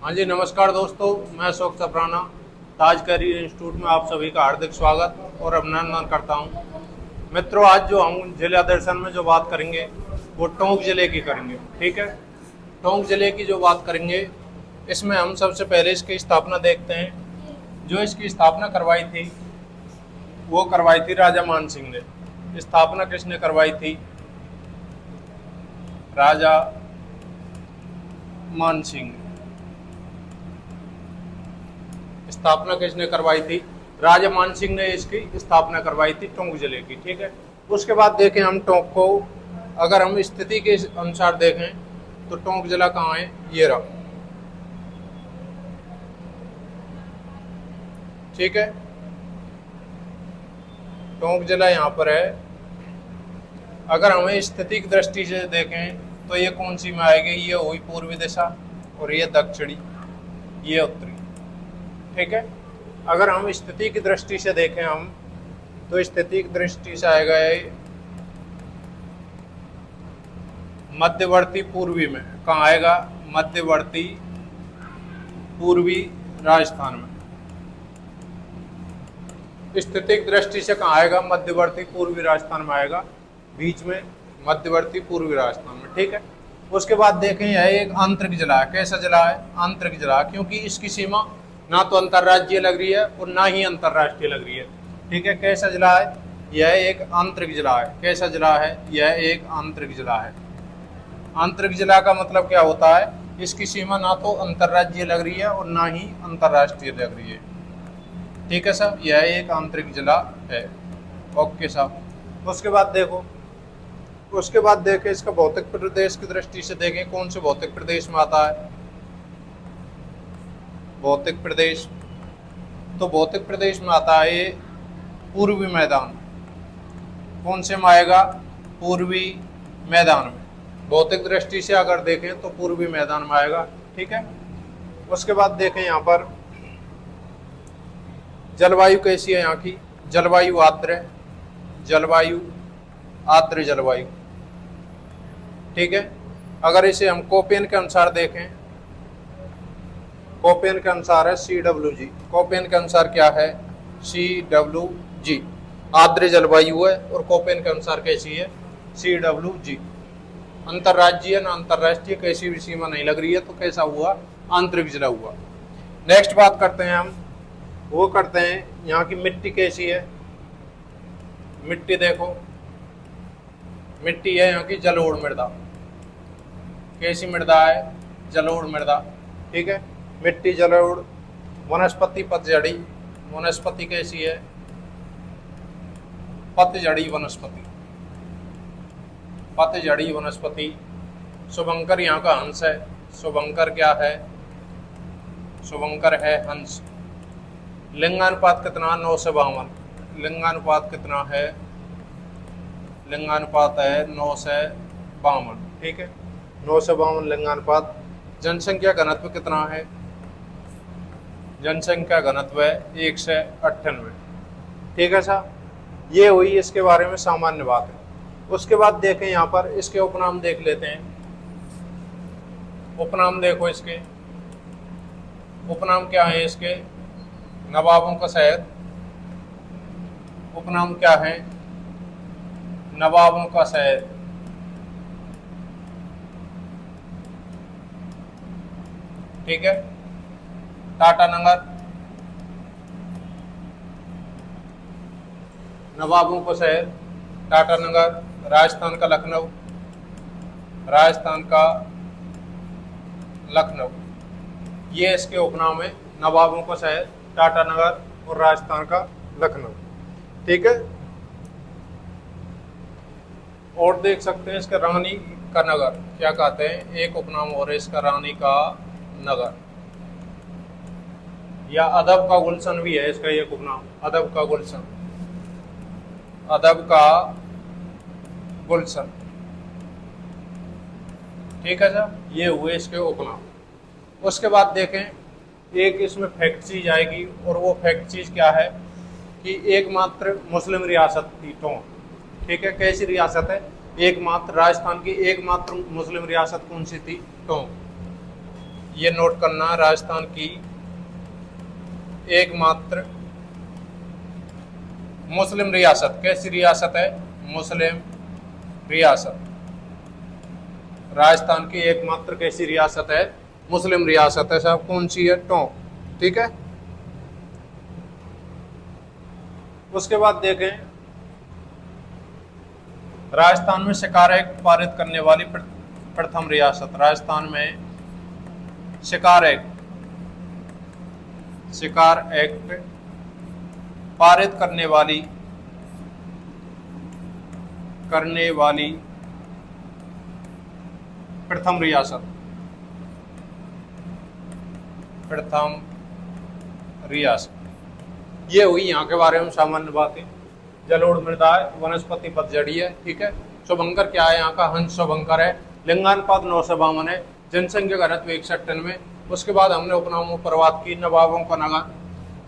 हाँ जी, नमस्कार दोस्तों। मैं अशोक सप्राना, ताज करियर इंस्टीट्यूट में आप सभी का हार्दिक स्वागत और अभिनंदन करता हूँ। मित्रों, आज जो हम जिला दर्शन में जो बात करेंगे वो टोंक जिले की करेंगे। ठीक है, टोंक जिले की जो बात करेंगे, इसमें हम सबसे पहले इसकी स्थापना देखते हैं। जो इसकी स्थापना करवाई थी वो करवाई थी राजा मान सिंह ने। स्थापना किसने करवाई थी? राजा मान सिंह ने। स्थापना किसने करवाई थी? राजा मान सिंह ने इसकी स्थापना करवाई थी टोंक जिले की। ठीक है, उसके बाद देखें हम टोंक को, अगर हम स्थिति के अनुसार देखें तो टोंक जिला कहाँ है? ये रहा। ठीक है, टोंक जिला यहाँ पर है। अगर हमें स्थिति की दृष्टि से देखें तो ये कौन सी में आएगी? ये हुई पूर्वी दिशा और ये दक्षिणी, ये उत्तरी। ठीक है, अगर हम स्थिति की दृष्टि से देखें हम तो स्थिति की दृष्टि से आएगा ये मध्यवर्ती पूर्वी में। कहाँ आएगा? मध्यवर्ती पूर्वी राजस्थान में। स्थिति की दृष्टि से कहाँ आएगा? मध्यवर्ती पूर्वी राजस्थान में आएगा, बीच में मध्यवर्ती पूर्वी राजस्थान में। ठीक है, उसके बाद देखें यह एक आंतरिक जिला है। कैसा जिला है? आंतरिक जिला, क्योंकि इसकी सीमा ना तो अंतर्राज्यीय लग रही है और ना ही अंतर्राष्ट्रीय लग रही है। ठीक है, कैसा जिला है? यह एक आंतरिक जिला है। कैसा जिला है? यह एक आंतरिक जिला है। आंतरिक जिला का मतलब क्या होता है? इसकी सीमा ना तो अंतर्राज्यीय लग रही है और ना ही अंतर्राष्ट्रीय लग रही है। ठीक है साहब, यह एक आंतरिक जिला है। ओके साहब। उसके बाद देखें इसका भौतिक प्रदेश की दृष्टि से देखें कौन से भौतिक प्रदेश में आता है। भौतिक प्रदेश, तो भौतिक प्रदेश में आता है ये पूर्वी मैदान। कौन से में आएगा? पूर्वी मैदान में। भौतिक दृष्टि से अगर देखें तो पूर्वी मैदान में आएगा। ठीक है, उसके बाद देखें यहाँ पर जलवायु कैसी है यहाँ की? जलवायु आर्द्र है, जलवायु आर्द्र जलवायु। ठीक है, अगर इसे हम कोपेन के अनुसार देखें, कोपेन के अनुसार है CWG। कोपेन के अनुसार क्या है? CWG आर्द्र जलवायु है और कोपेन के अनुसार कैसी है? CWG। अंतर्राज्यीय ना अंतर्राष्ट्रीय कैसी भी सीमा नहीं लग रही है, तो कैसा हुआ? आंतरिक जिला हुआ। नेक्स्ट बात करते हैं हम, वो करते हैं यहाँ की मिट्टी कैसी है। मिट्टी देखो, मिट्टी है यहाँ की जलोढ़ मृदा। कैसी मृदा है? जलोढ़ मृदा। ठीक है, मिट्टी जलोढ़। वनस्पति पतझड़ी। वनस्पति कैसी है? पतझड़ी वनस्पति। पतझड़ी वनस्पति। शुभंकर यहाँ का हंस है। शुभंकर क्या है? शुभंकर है हंस। लिंगानुपात कितना? 9 से 52। लिंगानुपात कितना है? लिंगानुपात है 9 से 52। ठीक है, 9 से 52 लिंगानुपात। जनसंख्या घनत्व कितना है? जनसंख्या घनत्व है 1 से 98। ठीक है साहब, ये हुई इसके बारे में सामान्य बात है। उसके बाद देखें यहाँ पर इसके उपनाम देख लेते हैं। उपनाम देखो इसके, उपनाम क्या है इसके? नवाबों का शहर। उपनाम क्या है? नवाबों का शहर। ठीक है, टाटानगर। नवाबों का शहर टाटानगर। राजस्थान का लखनऊ। राजस्थान का लखनऊ, ये इसके उपनाम है। नवाबों का शहर टाटानगर और राजस्थान का लखनऊ। ठीक है, और देख सकते हैं इसका रानी का नगर क्या कहते हैं? एक उपनाम और इसका रानी का नगर, या अदब का गुलशन भी है इसका एक उपनाम। अदब का गुलशन। अदब का गुलशन। ठीक है सर, ये हुए इसके उपनाम। उसके बाद देखें एक इसमें फैक्ट चीज आएगी, और वो फैक्ट चीज क्या है कि एकमात्र मुस्लिम रियासत थी टोंक। ठीक है, कैसी रियासत है? एकमात्र, राजस्थान की एकमात्र मुस्लिम रियासत कौन सी थी? टोंक। ये नोट करना, राजस्थान की एकमात्र मुस्लिम रियासत, कैसी रियासत है? मुस्लिम रियासत। राजस्थान की एकमात्र कैसी रियासत है? मुस्लिम रियासत है साहब। कौन सी है? टोंक। ठीक है। उसके बाद देखें, राजस्थान में शिकार एक्ट पारित करने वाली प्रथम रियासत। राजस्थान में शिकार एक्ट पारित करने वाली प्रथम रियासत। ये हुई यहाँ के बारे में सामान्य बातें। जलोढ़ मृदा है, वनस्पति पतझड़ी है। ठीक है। शुभंकर क्या है? यहाँ का हंस शुभंकर है। लिंगानुपात 952 है। जनसंख्या घनत्व 196। उसके बाद हमने उपनामों पर बात की। नवाबों का नगर,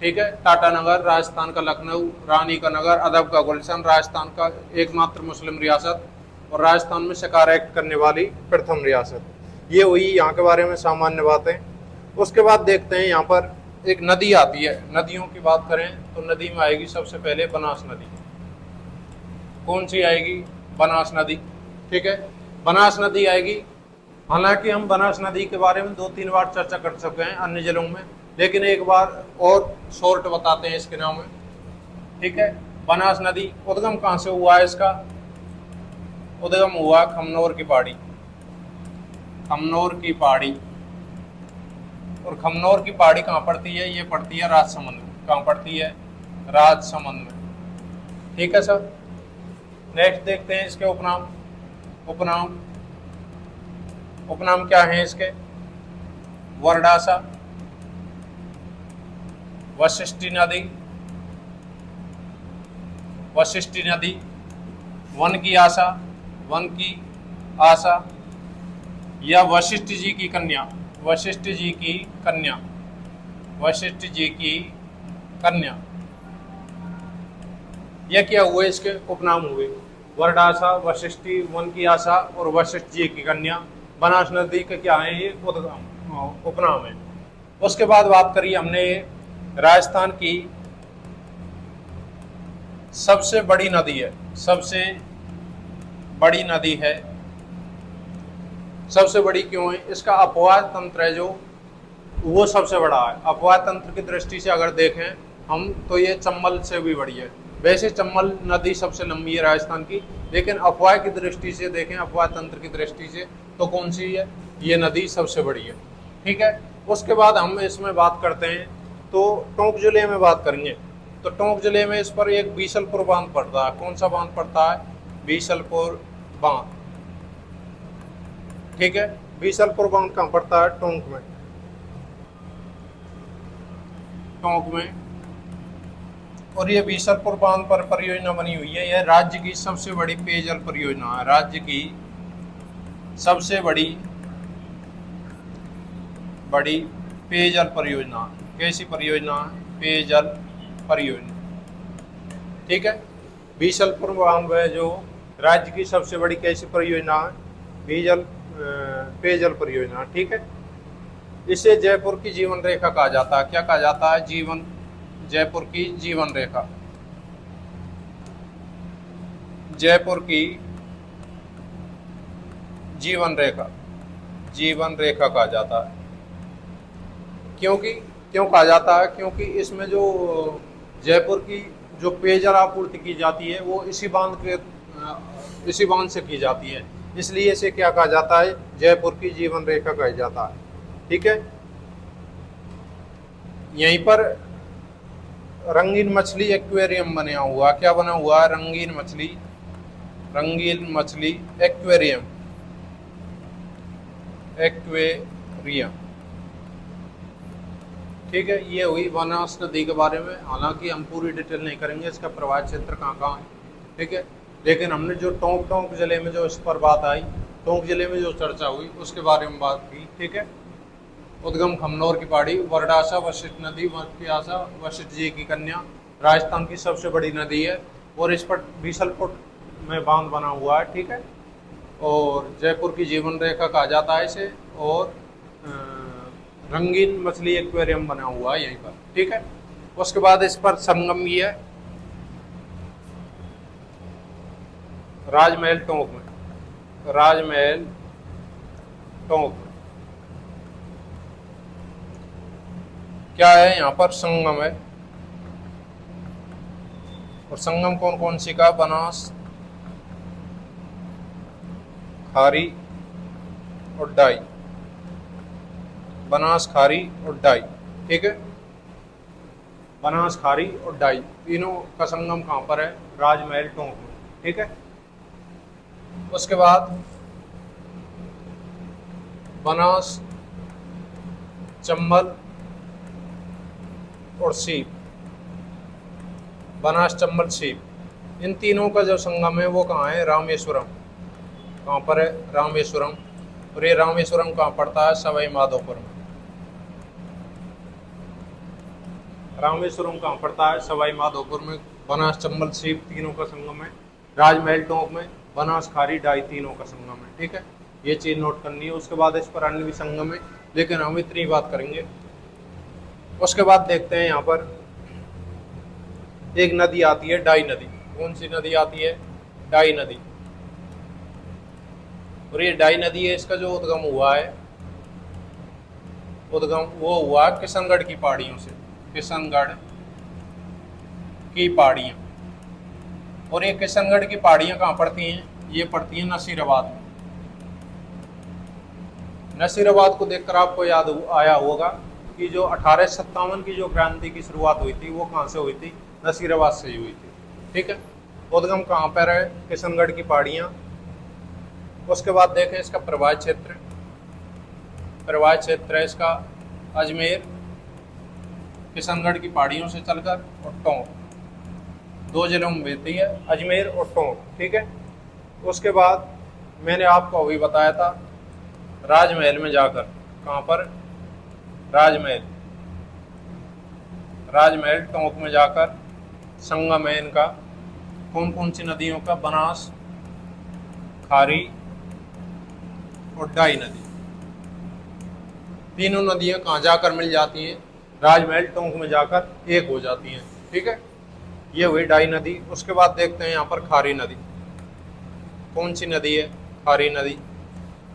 ठीक है, टाटा नगर, राजस्थान का लखनऊ, रानी का नगर, अदब का गुलशन, राजस्थान का एकमात्र मुस्लिम रियासत, और राजस्थान में शिकार एक्ट करने वाली प्रथम रियासत। ये हुई यहाँ के बारे में सामान्य बातें। उसके बाद देखते हैं यहाँ पर एक नदी आती है। नदियों की बात करें तो नदी में आएगी सबसे पहले बनास नदी। कौन सी आएगी? बनास नदी। ठीक है, बनास नदी आएगी। हालांकि हम बनास नदी के बारे में 2-3 बार चर्चा कर चुके हैं अन्य जिलों में, लेकिन एक बार और शॉर्ट बताते हैं इसके नाम में। ठीक है, बनास नदी उद्गम कहाँ से हुआ है? इसका उद्गम हुआ खमनोर की पहाड़ी। खमनोर की पहाड़ी। और खमनोर की पहाड़ी कहाँ पड़ती है? ये पड़ती है राजसमंद में। कहाँ पड़ती है? राजसमंद में। ठीक है सर। नेक्स्ट देखते हैं इसके उपनाम। उपनाम क्या है इसके? वरडासा, वशिष्ठी नदी, वन की आशा, या वशिष्ठ जी की कन्या। यह क्या हुए? इसके उपनाम हुए। वरडासा, वशिष्ठी, वन की आशा और वशिष्ठ जी की कन्या। बनास नदी के क्या है? ये उपनाम है। उसके बाद बात करी हमने राजस्थान की सबसे बड़ी नदी है। सबसे बड़ी क्यों है? इसका अपवाह तंत्र है जो, वो सबसे बड़ा है। अपवाह तंत्र की दृष्टि से अगर देखें हम तो ये चंबल से भी बड़ी है। वैसे चंबल नदी सबसे लंबी है राजस्थान की, लेकिन अपवाह की दृष्टि से देखें, अपवाह तंत्र की दृष्टि से, तो कौन सी है? ये नदी सबसे बड़ी है। ठीक है। उसके बाद हम इसमें बात करते हैं तो टोंक जिले में बात करेंगे। तो टोंक जिले में इस पर एक बीसलपुर बांध पड़ता है। कौन सा बांध पड़ता है? बीसलपुर बांध। ठीक है, बीसलपुर बांध कहाँ पड़ता है? टोंक में। और ये बीसलपुर बांध पर परियोजना बनी हुई है। यह राज्य की सबसे बड़ी पेयजल परियोजना है। राज्य की सबसे बड़ी पेयजल परियोजना। कैसी परियोजना? पेयजल परियोजना। ठीक है, बीसलपुर बांध है जो राज्य की सबसे बड़ी कैसी परियोजना है? पेयजल परियोजना। ठीक है, इसे जयपुर की जीवन रेखा कहा जाता है। क्या कहा जाता है? जयपुर की जीवन रेखा। जयपुर की जीवन रेखा कहा जाता है। क्यों कहा जाता है? क्योंकि इसमें जो जयपुर की जो पेयजल आपूर्ति की जाती है वो इसी बांध से की जाती है, इसलिए इसे क्या कहा जाता है? जयपुर की जीवन रेखा कहा जाता है। ठीक है, यहीं पर रंगीन मछली एक्वेरियम बना हुआ। क्या बना हुआ है? रंगीन मछली एक्वेरियम। ठीक है, ये हुई बनास नदी के बारे में। हालांकि हम पूरी डिटेल नहीं करेंगे इसका प्रवाह क्षेत्र कहाँ है। ठीक है, लेकिन हमने जो टोंक जिले में जो इस पर बात आई, टोंक जिले में जो चर्चा हुई उसके बारे में बात की। ठीक है, उद्गम खमनोर की पहाड़ी, वरडासा, वशिष्ठ नदी, वनप्यासा, वशिष्ठ जी की कन्या, राजस्थान की सबसे बड़ी नदी है और इस पर बीसलपुर में बांध बना हुआ है। ठीक है, और जयपुर की जीवन रेखा कहा जाता है इसे, और रंगीन मछली एक्वेरियम बना हुआ है यहीं पर, ठीक है। उसके बाद इस पर संगम भी है राजमहल टोंक में, राजमहल टोंक में क्या है, यहाँ पर संगम है। और संगम कौन कौन सी का, बनास, खारी और डाई, बनास, खारी और डाई, ठीक है। बनास, खारी और डाई तीनों का संगम कहाँ पर है, राजमहल टोंक में, ठीक है। उसके बाद बनास, चंबल और सीप, बनास, चंबल, सीप, इन तीनों का जो संगम है वो कहाँ है, रामेश्वरम। कहाँ पर है, रामेश्वरम। और ये रामेश्वरम कहाँ पड़ता है, सवाई माधोपुर में। रामेश्वरम कहाँ पड़ता है, सवाई माधोपुर में। बनास, चंबल, सीप तीनों का संगम है राजमहल टोंक में। बनास, खारी, डाई तीनों का संगम है, ठीक है। ये चीज नोट करनी है। उसके बाद इस पर अन्य भी संगम है, लेकिन हम इतनी बात करेंगे। उसके बाद देखते हैं यहाँ पर एक नदी आती है, डाई नदी। कौन सी नदी आती है, डाई नदी। और ये डाई नदी है, इसका जो उद्गम हुआ है, उद्गम वो हुआ किशनगढ़ की पहाड़ियों से, किशनगढ़ की पहाड़ियां। और ये किशनगढ़ की पहाड़ियां कहाँ पड़ती हैं, ये पड़ती हैं नसीराबाद में। नसीराबाद को देखकर आपको याद आया होगा कि जो 1857 की जो क्रांति की शुरुआत हुई थी वो कहाँ से हुई थी, नसीराबाद से ही हुई थी, ठीक है। उद्गम कहाँ पर है, किशनगढ़ की पहाड़ियाँ। उसके बाद देखें इसका प्रवाह क्षेत्र, प्रवाह क्षेत्र है इसका अजमेर, किशनगढ़ की पहाड़ियों से चलकर, और टोंक, दो जिलों में मिलती है, अजमेर और टोंक, ठीक है। उसके बाद मैंने आपको अभी बताया था राजमहल में जाकर, कहाँ पर, राजमहल, राजमहल टोंक में जाकर संगम है इनका। कौन कौन सी नदियों का, बनास, खारी और डाई नदी। तीनों नदियां कहाँ जाकर मिल जाती हैं, राजमहल टोंक में जाकर एक हो जाती हैं, ठीक है। ये हुई डाई नदी। उसके बाद देखते हैं यहाँ पर खारी नदी। कौन सी नदी है, खारी नदी।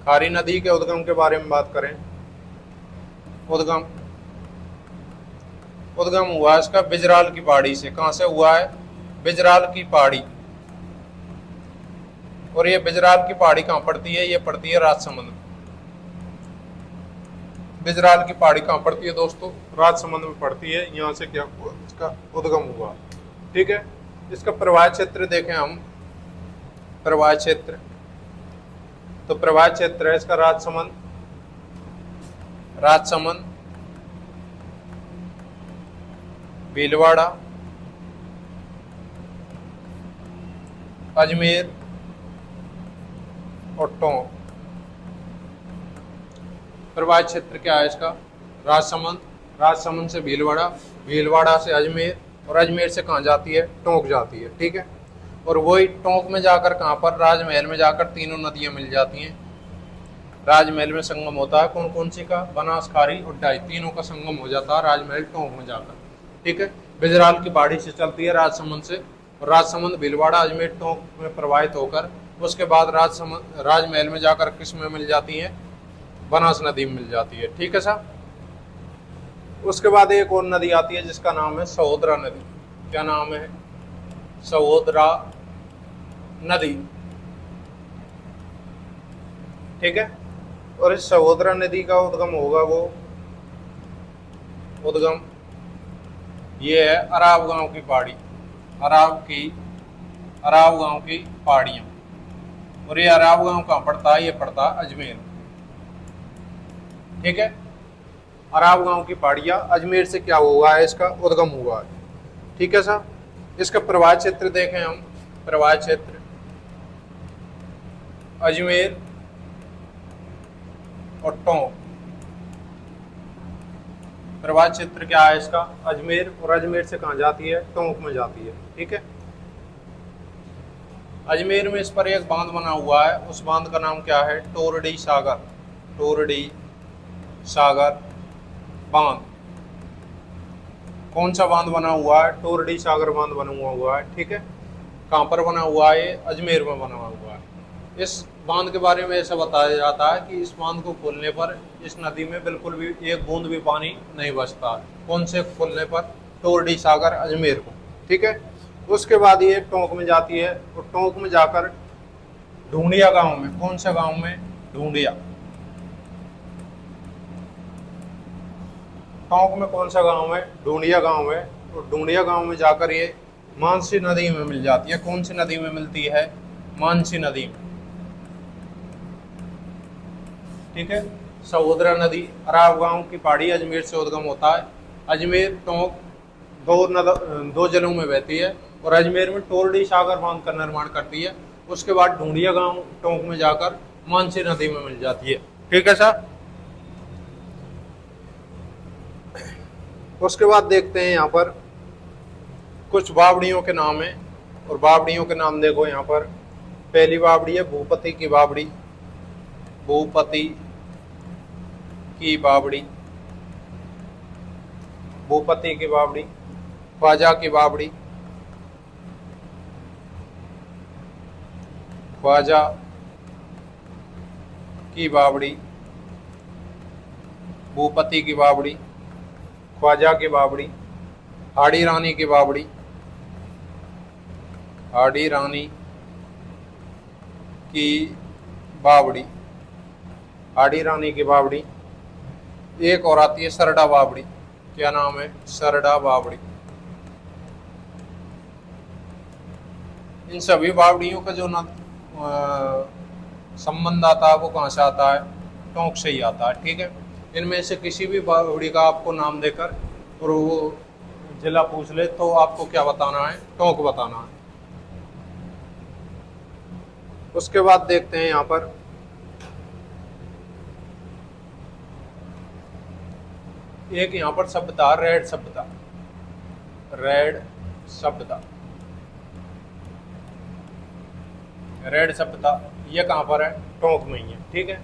खारी नदी के उद्गम के बारे में बात करें, उद्गम, उद्गम हुआ इसका बिजराल की पहाड़ी से। कहाँ से हुआ है, बिजराल की पहाड़ी। और ये बिजराल की पहाड़ी कहाँ पड़ती है, ये पड़ती है राजसमंद में। बिजराल की पहाड़ी कहाँ पड़ती है दोस्तों, राजसमंद में पड़ती है। यहाँ से क्या हुआ, इसका उद्गम हुआ, ठीक है। इसका प्रवाह क्षेत्र देखें हम, प्रवाह क्षेत्र, तो प्रवाह क्षेत्र है इसका राजसमंद, राजसमंद, भीलवाड़ा, अजमेर और टोंक। प्रवाह क्षेत्र क्या है इसका, राजसमंद, राजसमंद से भीलवाड़ा, भीलवाड़ा से अजमेर, और अजमेर से कहाँ जाती है, टोंक जाती है, ठीक है। और वही टोंक में जाकर कहाँ पर, राजमहल में जाकर तीनों नदियां मिल जाती हैं। राजमहल में संगम होता है कौन कौन सी का, बनास, खारी और डाई, तीनों का संगम हो जाता है राजमहल टोंक में जाकर, ठीक है। बिजराल की पहाड़ी से चलती है राजसमंद से, और राजसमंद, भीलवाड़ा, अजमेर, टोंक में प्रवाहित होकर उसके बाद राजसमंद, राजमहल में जाकर किस में मिल जाती है, बनास नदी में मिल जाती है, ठीक है साहब। उसके बाद एक और नदी आती है जिसका नाम है सहोदरा नदी। क्या नाम है, सहोदरा नदी, ठीक है। और इस सहोदरा नदी का उद्गम होगा, वो उद्गम ये है अराव गांव की पहाड़ी, अराव गांव की पहाड़ियां। और ये अराव गांव कहाँ पड़ता है, ये पड़ता है अजमेर, ठीक है। अराव गांव की पहाड़ियां, अजमेर से क्या हुआ है, इसका उद्गम हुआ है, ठीक है साहब। इसका प्रवाह क्षेत्र देखें हम, प्रवाह क्षेत्र अजमेर और टोंक। प्रवाह क्षेत्र क्या है इसका, अजमेर, और अजमेर से कहाँ जाती है, टोंक में जाती है, ठीक है। अजमेर में इस पर एक बांध बना हुआ है, उस बांध का नाम क्या है, टोरडी सागर, टोरडी सागर। बांध, कौन सा बांध बना हुआ है? टोरडी सागर बांध बना हुआ है, ठीक है। कहाँ पर बना हुआ है? अजमेर में बना हुआ है। इस बांध के बारे में ऐसा बताया जाता है कि इस बांध को खोलने पर इस नदी में बिल्कुल भी एक बूंद भी पानी नहीं बचता है। कौन से खोलने पर? टोरडी सागर अजमेर को, ठीक है। उसके बाद ये टोंक में जाती है और टोंक में जाकर ढूंढिया गांव में, कौन सा गांव में? ढूंढिया। टोंक में कौन सा गांव है? ढूंढिया गांव है। और ढूंढिया गांव में जाकर ये मानसी नदी में मिल जाती है। कौन सी नदी में मिलती है? मानसी नदी में, ठीक है। सहोदरा नदी अराव गांव की पहाड़ी अजमेर से उद्गम होता है। अजमेर टोंक दो जिलों में बहती है और अजमेर में टोरडी सागर बांध का निर्माण करती है। उसके बाद ढूंढिया गांव टोंक में जाकर मानसी नदी में मिल जाती है, ठीक है सर। उसके बाद देखते हैं यहाँ पर कुछ बावड़ियों के नाम है और बावड़ियों के नाम देखो यहाँ पर। पहली बावड़ी है भूपति की बावड़ी, भूपति की बावड़ी, भूपति की बावड़ी। ख्वाजा की बावड़ी, ख्वाजा की बावड़ी, भूपति की बावड़ी, ख्वाजा की बावड़ी। हाड़ी रानी की बावड़ी, हाड़ी रानी की बावड़ी, हाड़ी रानी की बावड़ी। एक और आती है सरडा बावड़ी, क्या नाम है? सरडा बावड़ी। इन सभी बावड़ियों का जो संबंध आता है वो कहाँ से आता है? टोंक से ही आता है, ठीक है। इनमें से किसी भी बावड़ी का आपको नाम देकर और वो जिला पूछ ले तो आपको क्या बताना है? टोंक बताना है। उसके बाद देखते हैं यहाँ पर एक यहाँ पर शब्द था रेड सभ्यता, रेड सभ्यता, रेड सभ्यता। ये कहाँ पर है? टोंक में ही है, ठीक है।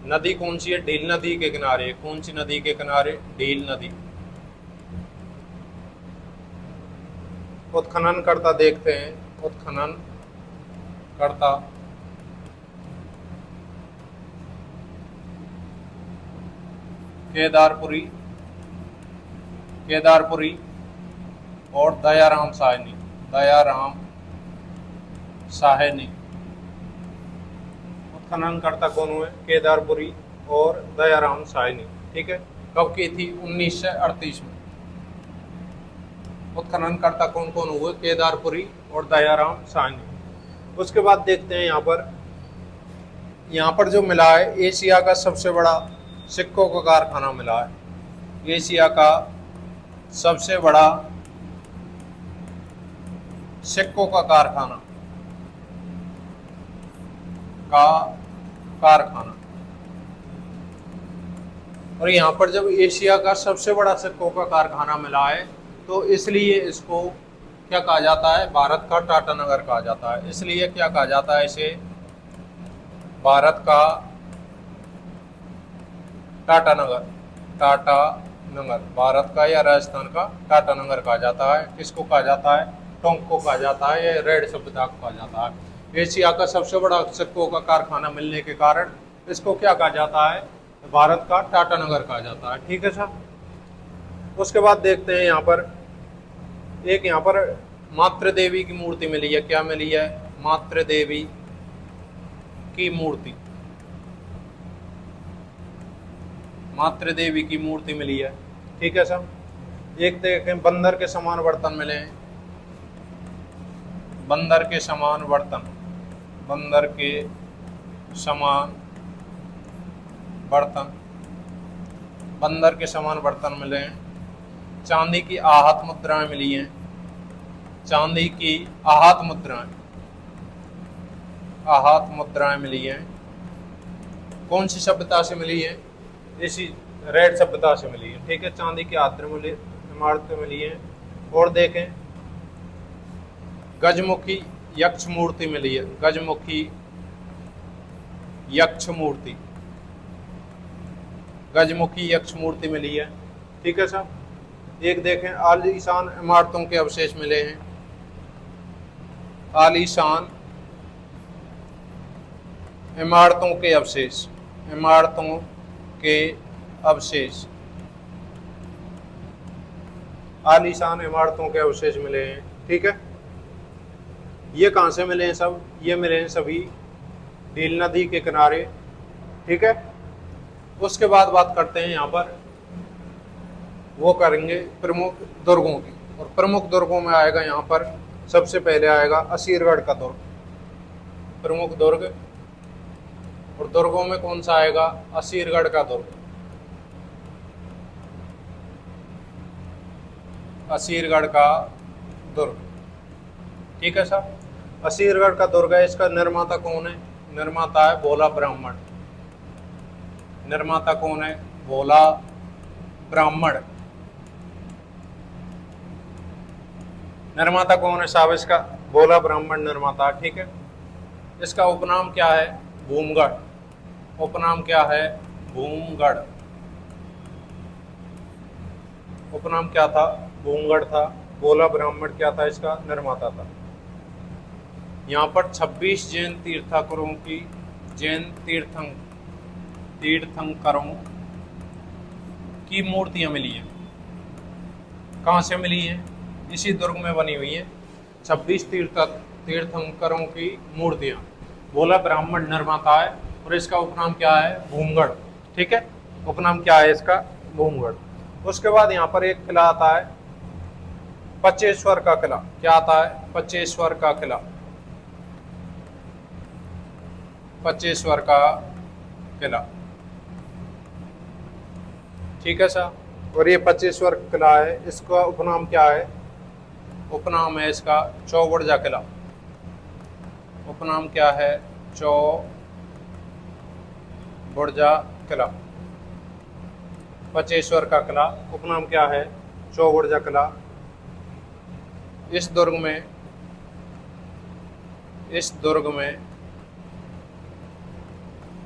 नदी कौन सी है? डील नदी के किनारे। कौन सी नदी के किनारे? डील नदी। उत्खनन करता देखते हैं, उत्खनन करता केदारपुरी, केदारपुरी और दयाराम साहनी, दयाराम साहनी। उत्खनन करता कौन हुए? केदारपुरी और दयाराम साहनी, ठीक है। कब की थी? 1938 में। उत्खनन करता कौन कौन हुए? केदारपुरी और दयाराम साहनी। उसके बाद देखते हैं यहाँ पर जो मिला है एशिया का सबसे बड़ा सिक्कों का कारखाना मिला है। एशिया का सबसे बड़ा सिक्कों का कारखाना और यहाँ पर जब एशिया का सबसे बड़ा सिक्कों का कारखाना मिला है तो इसलिए इसको क्या कहा जाता है? भारत का टाटा नगर कहा जाता है। इसलिए क्या कहा जाता है इसे? भारत का टाटा नगर, टाटा नगर। भारत का या राजस्थान का टाटा नगर कहा जाता है। किसको कहा जाता है? टोंक को कहा जाता है या रेड सभ्यता को कहा जाता है। एशिया का सबसे बड़ा सिक्कों का कारखाना मिलने के कारण इसको क्या कहा जाता है? भारत का टाटा नगर कहा जाता है, ठीक है सर। उसके बाद देखते हैं यहाँ पर मातृ देवी की मूर्ति मिली है। क्या मिली है? मातृ देवी की मूर्ति, मातृ देवी की मूर्ति मिली है, ठीक है सर। एक देखें बंदर के समान बर्तन मिले हैं, बंदर के समान बर्तन, बंदर के समान बर्तन, बंदर के समान बर्तन मिले हैं। चांदी की आहत मुद्राएं मिली हैं, चांदी की आहत मुद्राएं, आहत मुद्राएं मिली हैं। कौन सी सभ्यता से मिली है? इसी रेड सभ्यता से मिली है, ठीक है। चांदी की इमारतें मिली हैं। और देखें गजमुखी यक्ष मूर्ति मिली है, गजमुखी यक्ष मूर्ति, गजमुखी यक्ष मूर्ति मिली है। ठीक है साहब। एक देखें आलीशान इमारतों के अवशेष मिले हैं, आलीशान इमारतों के अवशेष, इमारतों के अवशेष, आलीशान इमारतों के अवशेष मिले हैं। ठीक है, ये कहाँ से मिले हैं सब? ये मिले हैं सभी डील नदी के किनारे। ठीक है, उसके बाद बात करते हैं यहाँ पर, वो करेंगे प्रमुख दुर्गों की, और प्रमुख दुर्गों में आएगा यहाँ पर सबसे पहले आएगा असीरगढ़ का दुर्ग, प्रमुख दुर्ग। और दुर्गों में कौन सा आएगा? असीरगढ़ का दुर्ग, असीरगढ़ का दुर्ग। ठीक है साहब, असीरगढ़ का दुर्ग है। इसका निर्माता कौन है? निर्माता है भोला ब्राह्मण। निर्माता कौन है? भोला ब्राह्मण। निर्माता कौन है साहब इसका? भोला ब्राह्मण निर्माता। ठीक है, इसका उपनाम क्या है? भूमगढ़। उपनाम क्या है? भूमगढ़। उपनाम क्या था? भूमगढ़ था। भोला ब्राह्मण क्या था? इसका निर्माता था। यहाँ पर 26 जैन तीर्थंकरों की, जैन तीर्थंकरों की मूर्तियां मिली हैं। कहाँ से मिली हैं? इसी दुर्ग में बनी हुई हैं 26 तीर्थंकरों की मूर्तियां। भोला ब्राह्मण निर्माता है और इसका उपनाम क्या है? भूमगढ़। ठीक है, उपनाम क्या है इसका? भूमगढ़। उसके बाद यहाँ पर एक किला आता है पचेश्वर का किला। क्या आता है? पचेश्वर का किला, पचेश्वर का किला। ठीक है सर, और ये पचेश्वर किला है, इसका उपनाम क्या है? उपनाम है इसका चौबुर्जा किला। उपनाम क्या है? चौबुर्जा किला। पचेश्वर का किला, उपनाम क्या है? चौबुर्जा किला। इस दुर्ग में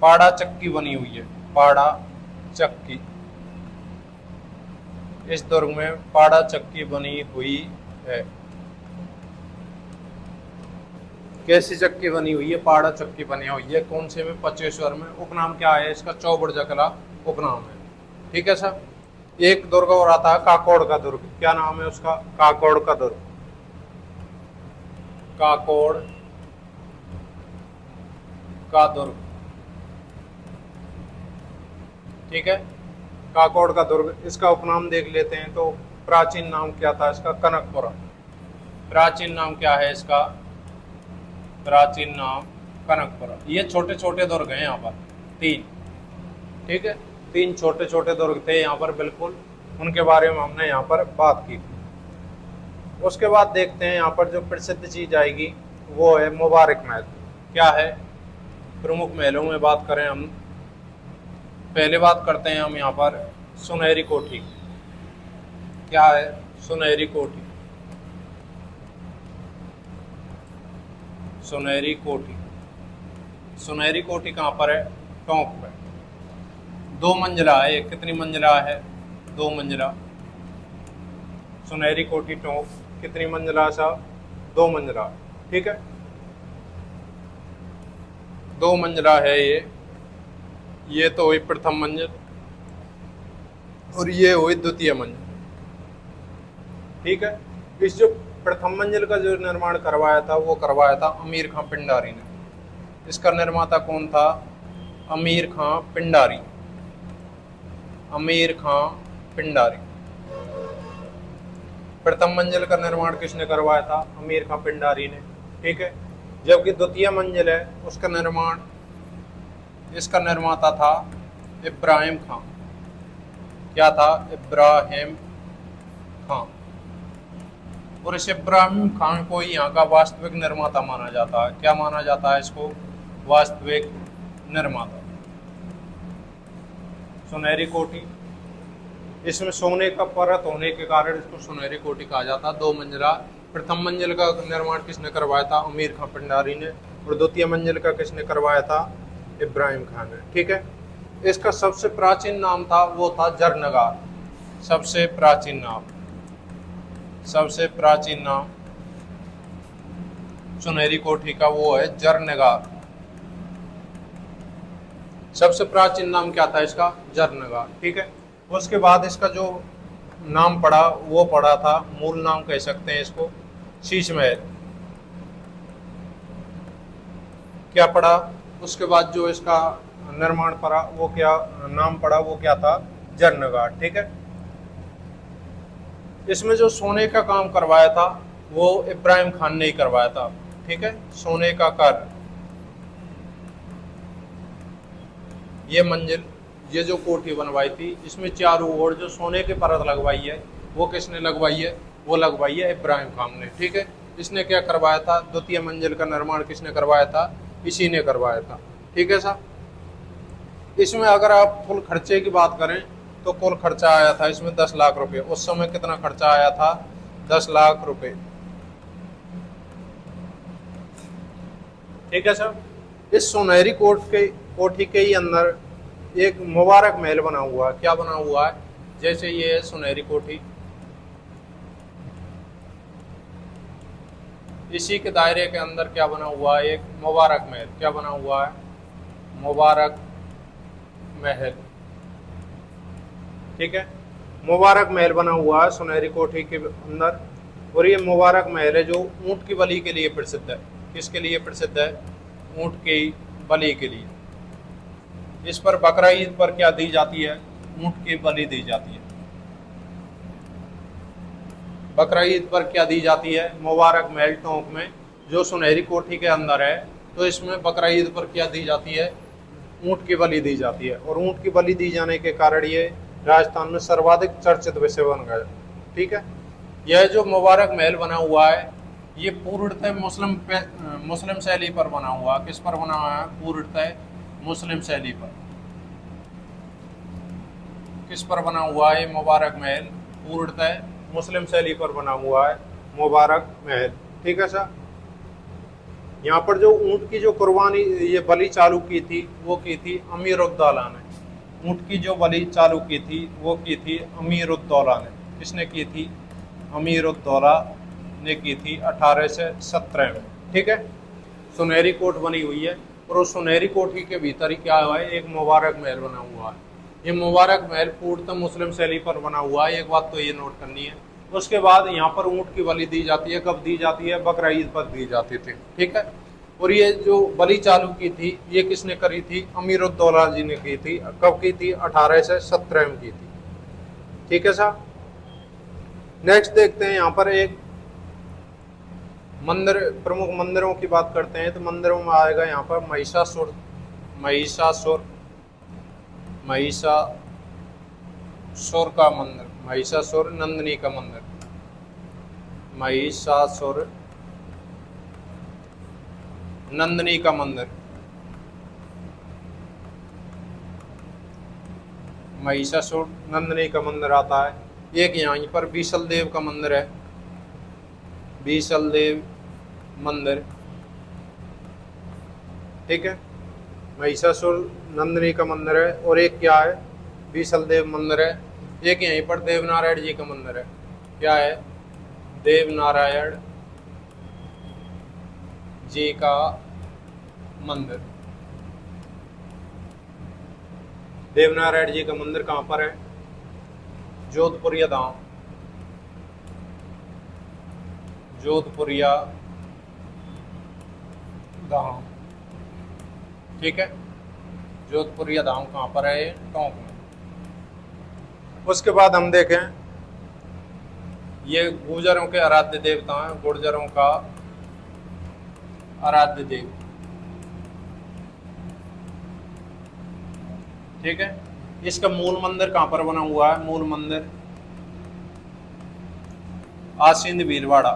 पाड़ा चक्की बनी हुई है, पाड़ा चक्की। इस दुर्ग में पाड़ा चक्की बनी हुई है। कैसी चक्की बनी हुई है? पाड़ा चक्की बनी हुई है। कौन से में? पचेश्वर में। उपनाम क्या है इसका? चौबुर्जा किला उपनाम है। ठीक है सर। एक दुर्ग और आता है काकोड़ का दुर्ग। क्या नाम है उसका? काकोड़ का दुर्ग। काकोड़ का दुर्ग। ठीक है, काकोड़ का दुर्ग। इसका उपनाम देख लेते हैं तो प्राचीन नाम क्या था इसका? कनकपुरा। प्राचीन नाम क्या है इसका? प्राचीन नाम कनकपुरा। ये छोटे छोटे दुर्ग हैं यहाँ पर, 3। ठीक है, 3 छोटे छोटे दुर्ग थे यहाँ पर, बिल्कुल उनके बारे में हमने यहाँ पर बात की। उसके बाद देखते हैं यहाँ पर जो प्रसिद्ध चीज आएगी वो है मुबारक महल। क्या है? प्रमुख महलों में बात करें हम, पहले बात करते हैं हम यहाँ पर सुनहरी कोठी। क्या है? सुनहरी कोठी। सुनहरी कोठी। सुनहरी कोठी कहाँ पर है? टोंक पर। 2 मंजिला है। कितनी मंजिला है? 2 मंजिला। सुनहरी कोठी टोंक कितनी मंजिला सा? 2 मंजिला। ठीक है, 2 मंजिला है ये तो हुई प्रथम मंजिल और ये हुई द्वितीय मंजिल। ठीक है, इस जो प्रथम मंजिल का जो निर्माण करवाया था वो करवाया था अमीर खां पिंडारी ने। इसका निर्माता कौन था? अमीर खां पिंडारी। अमीर खां पिंडारी। प्रथम मंजिल का निर्माण किसने करवाया था? अमीर खां पिंडारी ने। ठीक है, जबकि द्वितीय मंजिल है उसका निर्माण, इसका निर्माता था इब्राहिम खां। क्या था? इब्राहिम खां। और इस इब्राहिम खान को ही यहाँ का वास्तविक निर्माता माना जाता है। क्या माना जाता है इसको? वास्तविक निर्माता। सुनहरी कोठी, इसमें सोने का परत होने के कारण इसको सुनहरी कोठी कहा जाता है। 2 मंजिला। प्रथम मंजिल का निर्माण किसने करवाया था? अमीर खां पिंडारी ने। और द्वितीय मंजिल का किसने करवाया था? इब्राहिम खान ने। ठीक है, इसका सबसे प्राचीन नाम था वो था जरनगार। सबसे प्राचीन नाम सुनहरी कोठी का वो है जरनगार। सबसे प्राचीन नाम क्या था इसका? जरनगार। ठीक है। उसके बाद इसका जो नाम पड़ा वो पड़ा था, मूल नाम कह सकते हैं इसको, शीश महल। क्या पड़ा? उसके बाद जो इसका निर्माण पड़ा वो क्या नाम पड़ा, वो क्या था? जरनगार। ठीक है। इसमें जो सोने का काम करवाया था वो इब्राहिम खान ने ही करवाया था। ठीक है। सोने का कार्य, ये मंजिल, ये जो कोठी बनवाई थी, इसमें चारों ओर जो सोने की परत लगवाई है वो किसने लगवाई है? वो लगवाई है इब्राहिम खान ने। ठीक है। इसने क्या करवाया था? द्वितीय मंजिल का निर्माण किसने करवाया था? इसी ने करवाया था। ठीक है साहब। इसमें अगर आप कुल खर्चे की बात करें तो कुल खर्चा आया था इसमें 10 लाख रुपए। उस समय कितना खर्चा आया था? 10 लाख रुपए। ठीक है साहब। इस सुनहरी कोठी के ही अंदर एक मुबारक महल बना हुआ है। क्या बना हुआ है? जैसे ये है सुनहरी कोठी, इसी के दायरे के अंदर क्या बना हुआ है? एक मुबारक महल। क्या बना हुआ है? मुबारक महल। ठीक है। मुबारक महल बना हुआ है सुनहरी कोठी के अंदर, और ये मुबारक महल है जो ऊंट की बलि के लिए प्रसिद्ध है। किसके लिए प्रसिद्ध है? ऊंट की बलि के लिए। इस पर बकरा ईद पर क्या दी जाती है? ऊंट की बलि दी जाती है। बकरा ईद पर क्या दी जाती है? मुबारक महल टोंक में जो सुनहरी कोठी के अंदर है, तो इसमें बकरा ईद पर क्या दी जाती है? ऊंट की बलि दी जाती है। और ऊंट की बलि दी जाने के कारण ये राजस्थान में सर्वाधिक चर्चित विषय बन गया। ठीक है। यह जो मुबारक महल बना हुआ है ये पूर्णतः मुस्लिम शैली पर बना हुआ है। किस पर बना हुआ है? पूर्णतः मुस्लिम शैली पर। किस पर बना हुआ है? मुबारक महल पूर्णतः मुस्लिम शैली पर बना हुआ है मुबारक महल। ठीक है सर। यहाँ पर जो ऊंट की जो कुर्बानी, ये बलि चालू की थी वो की थी अमीरुद्दौला ने। ऊंट की जो बलि चालू की थी वो की थी अमीरुद्दौला ने। किसने की थी? अमीरुद्दौला ने की थी 1817 में। ठीक है। सुनहरी कोठ बनी हुई है, और उस सुनहरी कोठी के भीतर ही क्या हुआ है? एक मुबारक महल बना हुआ है। ये मुबारक महल पूर्णतः मुस्लिम शैली पर बना हुआ है। एक बात तो ये नोट करनी है। उसके बाद यहाँ पर ऊंट की बलि दी जाती है। कब दी जाती है? बकरा ईद पर दी जाती थी। ठीक है। और ये जो बलि चालू की थी ये किसने करी थी? अमीरुद्दौला जी ने की थी। कब की थी? 1817 में की थी। ठीक है साहब। नेक्स्ट देखते हैं, यहाँ पर एक मंदिर, प्रमुख मंदिरों की बात करते हैं तो मंदिरों में आएगा यहाँ पर महिषासुर का मंदिर, महिषासुर नंदिनी का मंदिर, महिषासुर नंदिनी का मंदिर, महिषासुर नंदिनी का मंदिर आता है। एक यहाँ पर बीसल देव का मंदिर है, बीसल देव मंदिर। ठीक है। महिषासुर नंदिनी का मंदिर है, और एक क्या है? बीसल देव मंदिर है। एक यहीं पर देवनारायण जी का मंदिर है। क्या है? देवनारायण जी का मंदिर। देवनारायण जी का मंदिर कहाँ पर है? जोधपुरिया धाम, जोधपुरिया धाम। ठीक है। जोधपुरिया धाम कहाँ पर है? टोंक में। उसके बाद हम देखें, ये गुर्जरों के आराध्य देवता हैं, गुर्जरों का आराध्य देव। ठीक है। इसका मूल मंदिर कहाँ पर बना हुआ है? मूल मंदिर आसींद भीलवाड़ा।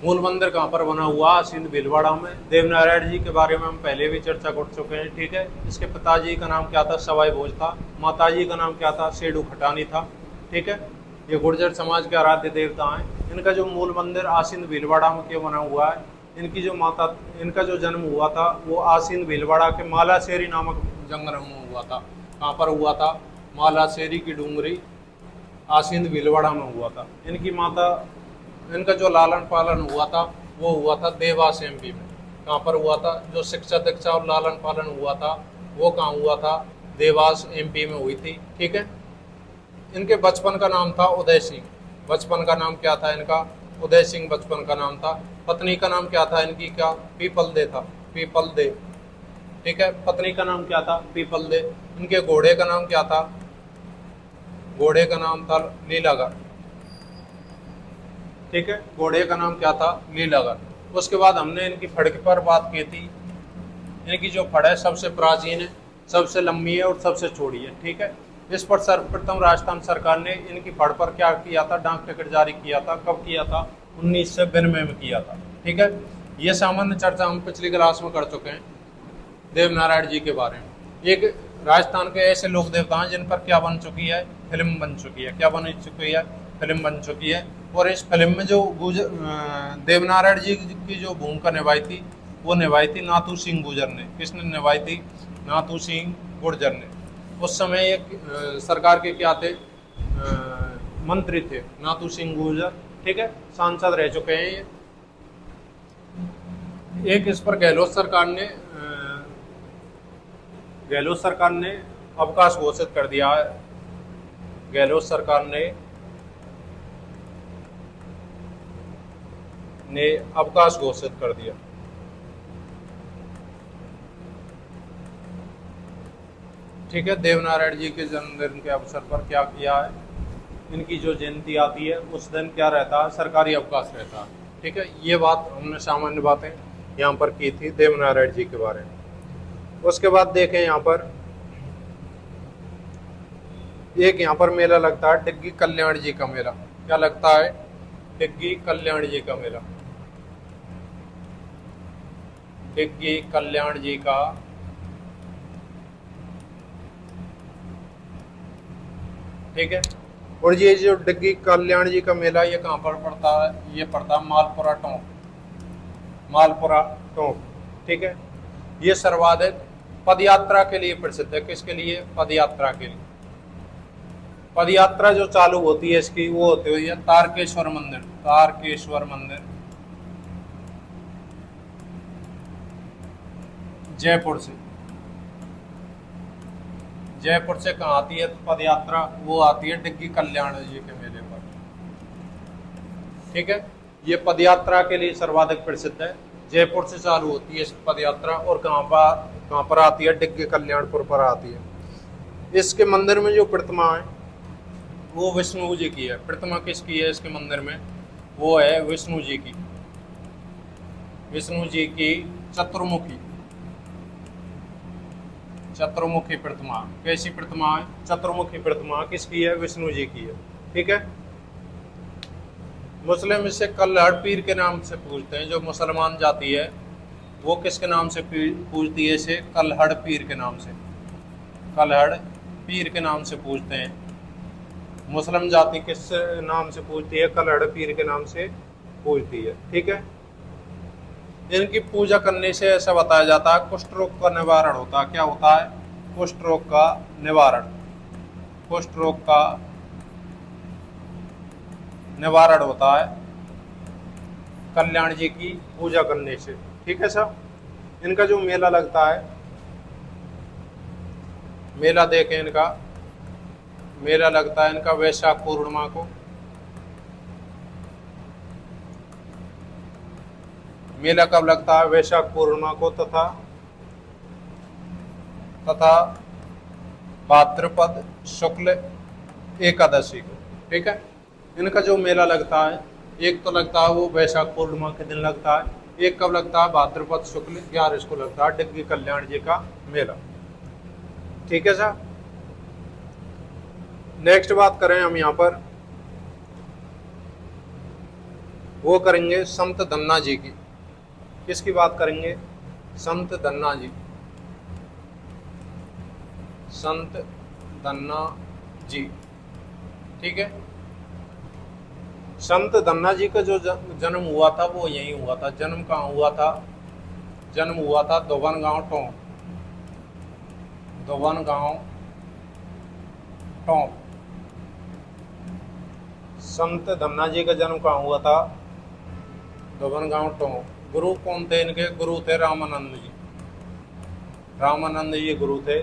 मूल मंदिर कहाँ पर बना हुआ? आसींद भीलवाड़ा में। देवनारायण जी के बारे में हम पहले भी चर्चा कर चुके हैं। ठीक है। इसके पिताजी का नाम क्या था? सवाई भोज था। माताजी का नाम क्या था? सेडू खटानी था। ठीक है। ये गुर्जर समाज के आराध्य देवता हैं। इनका जो मूल मंदिर आसींद भीलवाड़ा में क्यों बना हुआ है? इनकी जो माता, इनका जो जन्म हुआ था वो आसीन भीलवाड़ा के मालाशेरी नामक जंगल में हुआ था। कहाँ पर हुआ था? मालाशेरी की डूंगरी आसीन भीलवाड़ा में हुआ था। इनकी माता, इनका जो लालन पालन हुआ था वो हुआ था देवास एमपी में। कहाँ पर हुआ था? जो शिक्षा दीक्षा और लालन पालन हुआ था वो कहाँ हुआ था? देवास एमपी में हुई थी। ठीक है। इनके बचपन का नाम था उदय सिंह। बचपन का नाम क्या था इनका? उदय सिंह बचपन का नाम था। पत्नी का नाम क्या था इनकी? क्या? पीपल दे था, पीपल दे। ठीक है, पत्नी का नाम क्या था? People they. इनके घोड़े का नाम क्या था? घोड़े का नाम था लीलागर। ठीक है, घोड़े का नाम क्या था? लीलागर। उसके बाद हमने इनकी फड़ पर बात की थी। इनकी जो फड़ है सबसे प्राचीन है, सबसे लंबी है और सबसे चौड़ी है। ठीक है। इस पर सर्वप्रथम राजस्थान सरकार ने इनकी फड़ पर क्या किया था? डाक टिकट जारी किया था। कब किया था? 1992 में किया था। ठीक है। ये सामान्य चर्चा हम पिछली क्लास में कर चुके हैं देवनारायण जी के बारे में। एक राजस्थान के ऐसे लोक देवता हैं जिन पर क्या बन चुकी है? फिल्म बन चुकी है। क्या बन चुकी है? फिल्म बन चुकी है। और इस फिल्म में जो देवनारायण जी की जो भूमिका निभाई थी वो निभाई थी नाथू सिंह गुर्जर ने। किसने निभाई थी? नाथू सिंह गुर्जर ने। उस समय एक सरकार के क्या थे? मंत्री थे नाथू सिंह गुर्जर। ठीक है, सांसद रह चुके हैं ये। एक इस पर गहलोत सरकार ने अवकाश घोषित कर दिया है। गहलोत सरकार ने अवकाश घोषित कर दिया। ठीक है, देवनारायण जी के जन्मदिन के अवसर पर क्या किया है? इनकी जो जयंती आती है उस दिन क्या रहता है? सरकारी अवकाश रहता है। ठीक है, ये बात हमने सामान्य बातें यहाँ पर की थी देवनारायण जी के बारे में। उसके बाद देखें यहाँ पर एक यहाँ पर मेला लगता है डिग्गी कल्याण जी का मेला। क्या लगता है? डिग्गी कल्याण जी का मेला। डिग्गी कल्याण जी का ठीक है। और ये जो डिग्गी कल्याण जी का मेला ये कहाँ पर पड़ता है? ये पड़ता है मालपुरा टोंक। मालपुरा टोंक। ठीक है। ये सर्वाधिक पदयात्रा के लिए प्रसिद्ध है। किसके लिए? पदयात्रा के लिए। पदयात्रा जो चालू होती है इसकी वो होती हुई है तारकेश्वर मंदिर। तारकेश्वर मंदिर जयपुर से। जयपुर से कहाँ आती है पदयात्रा? वो आती है डिग्गी कल्याण जी के मेले पर। ठीक है, ये पदयात्रा के लिए सर्वाधिक प्रसिद्ध है। जयपुर से चालू होती है इस पदयात्रा और कहाँ पर आती है? डिग्गी कल्याणपुर पर आती है। इसके मंदिर में जो प्रतिमा है वो विष्णु जी की है। प्रतिमा किसकी है इसके मंदिर में? वो है विष्णु जी की। विष्णु जी की चतुर्मुखी प्रतिमा। कैसी प्रतिमा है? चतुर्मुखी प्रतिमा किसकी है? विष्णु जी की है। ठीक है। मुस्लिम इसे कल्हड़ पीर के नाम से पूजते हैं। जो मुसलमान जाति है वो किसके नाम से पूजती है इसे? कल्हड़ पीर के नाम से। कल्हड़ पीर के नाम से पूजते हैं। मुस्लिम जाति किस नाम से पूजती है? कल्हड़ पीर के नाम से पूजती है। ठीक है। इनकी पूजा करने से ऐसा बताया जाता है कुष्ठ रोग का निवारण होता है। क्या होता है? कुष्ठ रोग का निवारण। कुष्ठ रोग का निवारण होता है कल्याण जी की पूजा करने से। ठीक है सर। इनका जो मेला लगता है, मेला देखें इनका, मेला लगता है इनका वैशाख पूर्णिमा को। मेला कब लगता है? वैशाख पूर्णिमा को तथा भाद्रपद शुक्ल एकादशी को। ठीक है। इनका जो मेला लगता है एक तो लगता है वो वैशाख पूर्णिमा के दिन लगता है, एक कब लगता है? भाद्रपद शुक्ल 11 को लगता है डिग्गी कल्याण जी का मेला। ठीक है सर। नेक्स्ट बात करें हम यहाँ पर, वो करेंगे संत धन्ना जी की। किसकी बात करेंगे? संत धन्ना जी। संत धन्ना जी। ठीक है। संत धन्ना जी का जो जन्म हुआ था वो यहीं हुआ था। जन्म कहाँ हुआ था? जन्म हुआ था दोबन गांव टोंक, दोबन गांव टोंक। संत धन्ना जी का जन्म कहाँ हुआ था? दोबन गांव टोंक। गुरु कौन थे इनके? गुरु थे रामानंद जी, रामानंद जी गुरु थे।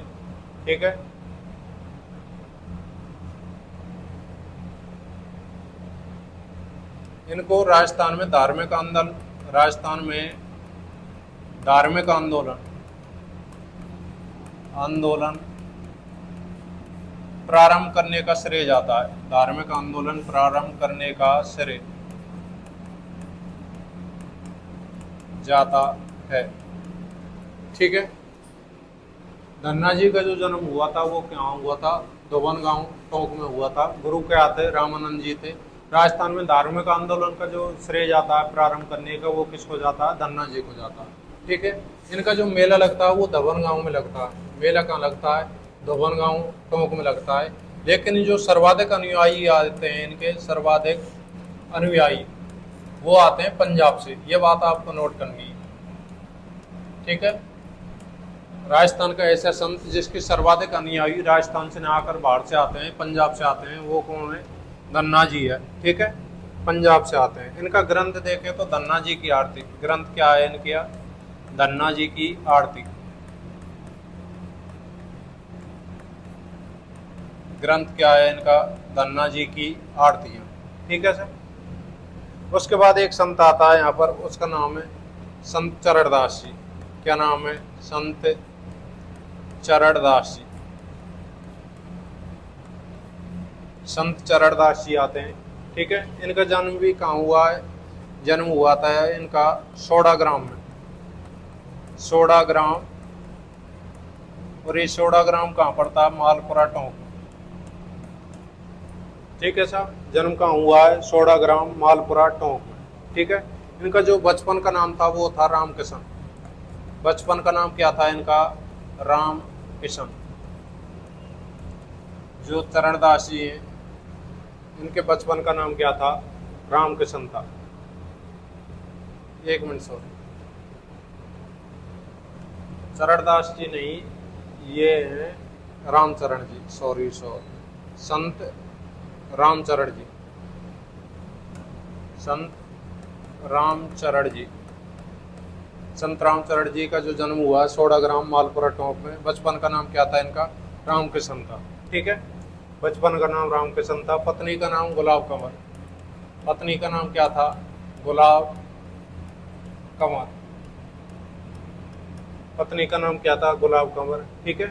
ठीक है। इनको राजस्थान में धार्मिक आंदोलन, राजस्थान में धार्मिक आंदोलन प्रारंभ करने का श्रेय जाता है। धार्मिक आंदोलन प्रारंभ करने का श्रेय जाता है। ठीक है। धन्ना जी का जो जन्म हुआ था वो क्या हुआ था? दोबन गांव टोंक में हुआ था। गुरु क्या थे? रामानंद जी थे। राजस्थान में धार्मिक आंदोलन का जो श्रेय जाता है प्रारंभ करने का, वो किसको जाता है? धन्ना जी को जाता है। ठीक है। इनका जो मेला लगता है वो दोबन गांव में लगता है। मेला कहाँ लगता है? दोबन गांव टोंक में लगता है। लेकिन जो सर्वाधिक अनुयायी आते हैं, इनके सर्वाधिक अनुयायी वो आते हैं पंजाब से। ये बात आपको नोट करनी है। ठीक है। राजस्थान का ऐसा संत जिसके सर्वाधिक अनुयायी राजस्थान से न आकर बाहर से आते हैं, पंजाब से आते हैं, वो कौन है? धन्ना जी है। ठीक है। पंजाब से आते हैं। इनका ग्रंथ देखें तो धन्ना जी की आरती। ग्रंथ क्या है इनके? धन्ना जी की आरती। ग्रंथ क्या है इनका? धन्ना जी की आरती है। ठीक है सर। उसके बाद एक संत आता है यहाँ पर, उसका नाम है संत चरणदास जी। क्या नाम है? संत चरणदास जी। संत चरणदास जी आते हैं। ठीक है। इनका जन्म भी कहाँ हुआ है? जन्म हुआ था इनका सोडाग्राम में, सोडाग्राम। और ये सोडाग्राम कहाँ पड़ता है? मालपुरा टोंक। ठीक है साहब। जन्म कहाँ हुआ है? सोडाग्राम, मालपुरा टोंक में। ठीक है। इनका जो बचपन का नाम था वो था रामकिशन। बचपन का नाम क्या था इनका? रामकिशन। जो चरणदास जी हैं इनके बचपन का नाम क्या था? रामकिशन था। एक मिनट सॉरी, चरणदास जी नहीं, ये हैं रामचरण जी। सॉरी, संत रामचरण जी, संत रामचरण जी। संत रामचरण जी का जो जन्म हुआ है सोडाग्राम, मालपुरा टोंक में। बचपन का नाम क्या था इनका? रामकिशन था। ठीक है। बचपन का नाम रामकिशन था। पत्नी का नाम गुलाब कंवर। पत्नी का नाम क्या था? गुलाब कंवर। पत्नी का नाम क्या था? गुलाब कंवर। ठीक है।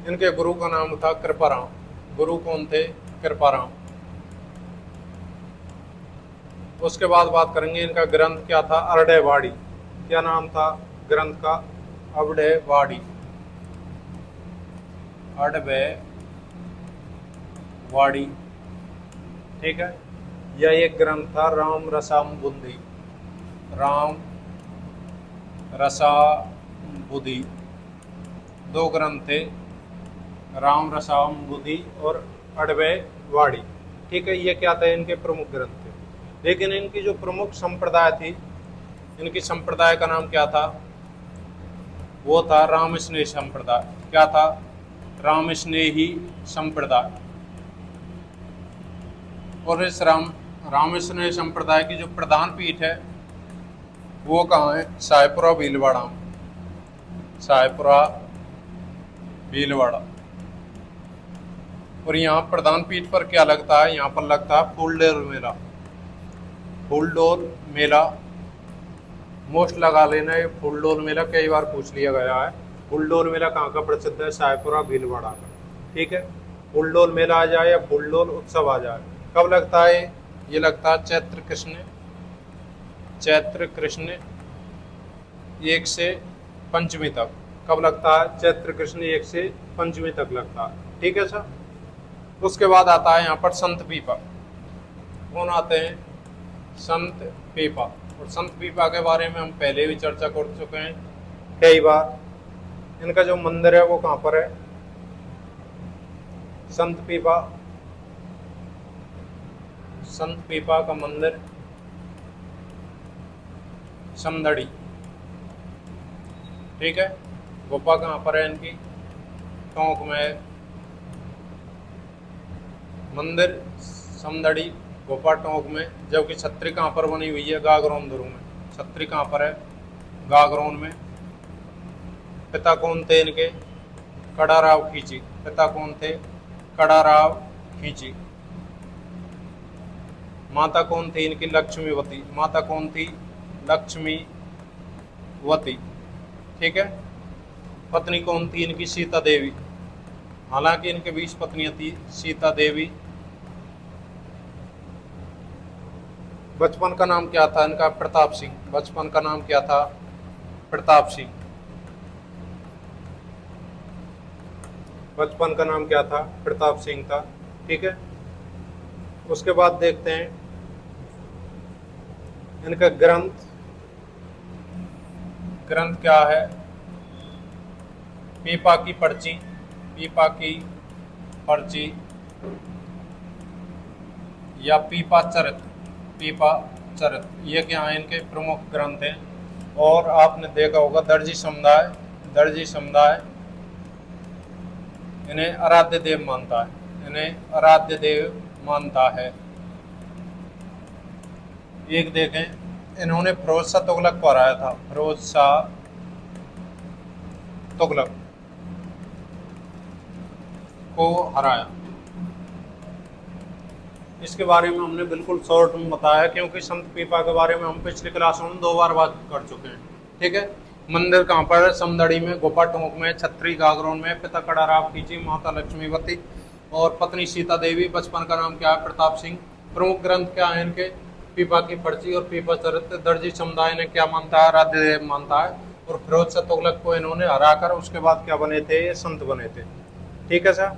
इनके गुरु का नाम था कृपाराम। गुरु कौन थे? कृपाराम। उसके बाद बात करेंगे इनका ग्रंथ क्या था? अरडेवाड़ी। क्या नाम था ग्रंथ का? अरडेवाड़ी। अरडेवाड़ी। ठीक है। यह एक ग्रंथ था राम रसाम बुद्धि। राम रसा बुद्धि, दो ग्रंथ थे, राम रसाम बुद्धि और अरडेवाड़ी। ठीक है। ये क्या थे? इनके प्रमुख ग्रंथ थे। लेकिन इनकी जो प्रमुख संप्रदाय थी, इनकी संप्रदाय का नाम क्या था? वो था रामस्नेही संप्रदाय। क्या था? रामस्नेही संप्रदाय। और इस रामस्नेही संप्रदाय की जो प्रधान पीठ है वो कहाँ है? साहेबपुरा भीलवाड़ा। साहेबपुरा भीलवाड़ा। और यहाँ प्रधान पीठ पर क्या लगता है? यहाँ पर लगता है फूलडोल मेला। फूलडोल मेला मोस्ट लगा लेना। ये फूलडोल मेला कई बार पूछ लिया गया है। फूलडोल मेला कहाँ का प्रसिद्ध है? साहेबपुरा भीलवाड़ा का। ठीक है। फूलडोल मेला आ जाए या फूलडोल उत्सव आ जाए, कब लगता है? ये लगता है चैत्र कृष्ण 1 से पंचमी तक। कब लगता है? चैत्र कृष्ण 1 से पंचमी तक लगता है। ठीक है सर। उसके बाद आता है यहाँ पर संत पीपा। कौन आते हैं? संत पीपा। और संत पीपा के बारे में हम पहले भी चर्चा कर चुके हैं कई बार। इनका जो मंदिर है वो कहाँ पर है? संत संत पीपा का मंदिर समदड़ी। ठीक है, गुफा कहाँ पर है इनकी? टोंक में है। मंदिर समदड़ी, गुफा टोंक में। जबकि छतरी कहाँ पर बनी हुई है? गागरोन दुर्ग में। छतरी कहाँ पर है? गागरोन में। पिता कौन थे इनके? कड़ाराव खींची। पिता कौन थे? कड़ाराव खींची। माता कौन थी इनकी? लक्ष्मीवती। माता कौन थी? लक्ष्मीवती। ठीक है। पत्नी कौन थी इनकी? सीता देवी। हालांकि इनके 20 पत्नियां थी। सीता देवी। बचपन का नाम क्या था इनका? प्रताप सिंह। बचपन का नाम क्या था? प्रताप सिंह। बचपन का नाम क्या था? प्रताप सिंह था। ठीक है। उसके बाद देखते हैं इनका ग्रंथ। ग्रंथ क्या है? पीपा की पर्ची। पीपा की पर्ची या पीपा चरित। पीपा चरित, ये क्या है? इनके प्रमुख ग्रंथ हैं। और आपने देखा होगा दर्जी समुदाय। दर्जी समुदाय इन्हें आराध्य देव मानता है। इन्हें आराध्य देव मानता है। एक देखें, इन्होंने फिरोज शाह तुगलक को हराया था। फिरोज शाह तुगलक को हराया। इसके बारे में हमने बिल्कुल शॉर्ट में बताया, क्योंकि संत पीपा के बारे में हम पिछली क्लासों में 2 बार बात कर चुके हैं। ठीक है। मंदिर कहाँ पर है? समदड़ी में, गुफा टोंक में, छतरी गागरोन में। पिता कड़ाराव खींची, माता लक्ष्मीवती और पत्नी सीता देवी। बचपन का नाम क्या है? प्रताप सिंह। प्रमुख ग्रंथ क्या है इनके? पीपा की पर्ची और पीपा चरित्र। दर्जी समुदाय ने क्या मानता है? आराध्य देव मानता है। और फिरोज शाह तुगलक को इन्होंने हराकर उसके बाद क्या बने थे? ये संत बने थे। ठीक है सर।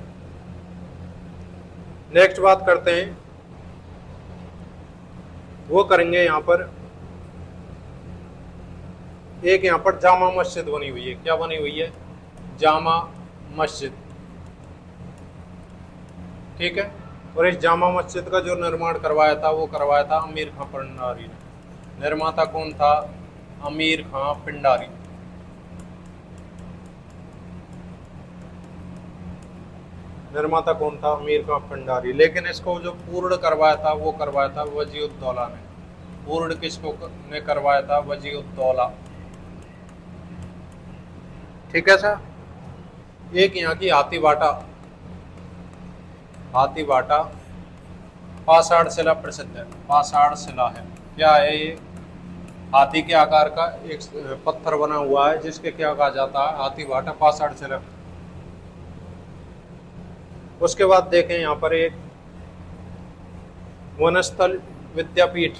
नेक्स्ट बात करते हैं, वो करेंगे यहाँ पर एक यहाँ पर जामा मस्जिद बनी हुई है। क्या बनी हुई है? जामा मस्जिद। ठीक है। और इस जामा मस्जिद का जो निर्माण करवाया था वो करवाया था अमीर खां पिंडारी ने। निर्माता कौन था? अमीर खां पिंडारी। निर्माता कौन था? अमीर खां पिंडारी। लेकिन इसको जो पूर्ण करवाया था वो करवाया था वजीउद्दौला ने। पूर्ण किसको ने करवाया था? वजीउद्दौला। ठीक है सर। एक यहाँ की हाथीवाटा। हाथीवाटा पाषाण शिला प्रसिद्ध है। पाषाण शिला है। क्या है ये? हाथी के आकार का एक पत्थर बना हुआ है जिसके क्या कहा जाता है? हाथीवाटा पाषाण शिला। उसके बाद देखें यहाँ पर एक वनस्थल विद्यापीठ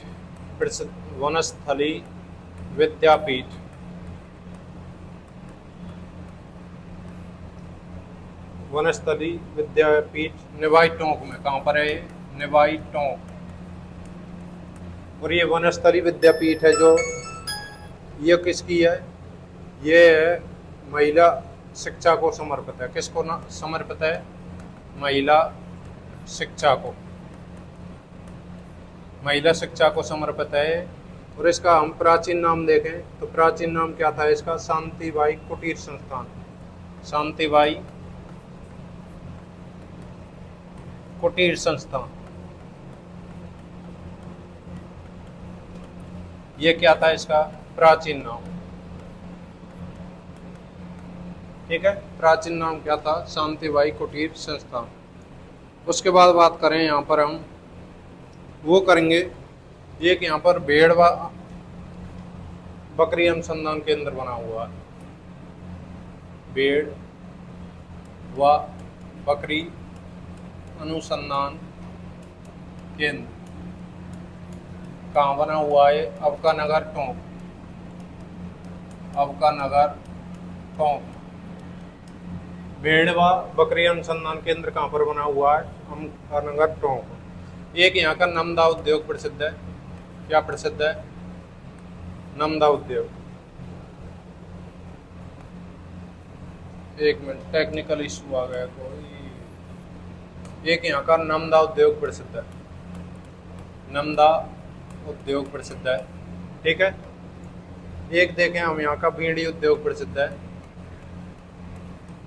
प्रसिद्ध। वनस्थली विद्यापीठ। वनस्थली विद्यापीठ निवाई टोंक में। कहाँ पर है? निवाई टोंक। और ये वनस्थली विद्यापीठ है जो ये किसकी है? ये महिला शिक्षा को समर्पित है। किसको ना समर्पित है? महिला शिक्षा को। महिला शिक्षा को समर्पित है। और इसका हम प्राचीन नाम देखें तो प्राचीन नाम क्या था इसका? शांतिबाई कुटीर संस्थान। शांतिबाई कुटीर संस्थान। ये क्या था इसका? प्राचीन नाम। ठीक है। प्राचीन नाम क्या था? शांतिबाई कुटीर संस्थान। उसके बाद बात करें यहाँ पर हम वो करेंगे एक यहाँ पर भेड़ व बकरी अनुसंधान केंद्र बना हुआ है। भेड़ व बकरी अनुसंधान केंद्र कहाँ बना हुआ है? अबका नगर टोंक। अबका नगर टोंक। भेड़ व बकरी अनुसंधान केंद्र कहाँ पर बना हुआ है? अबका नगर टोंक। एक यहाँ का नमदा उद्योग प्रसिद्ध है। क्या प्रसिद्ध है? नमदा उद्योग। एक मिनट, टेक्निकल इशू आ गया कोई। एक यहाँ का नमदा उद्योग प्रसिद्ध है। नंदा उद्योग प्रसिद्ध है। ठीक है, एक देखें हम यहाँ का बीड़ी उद्योग प्रसिद्ध है,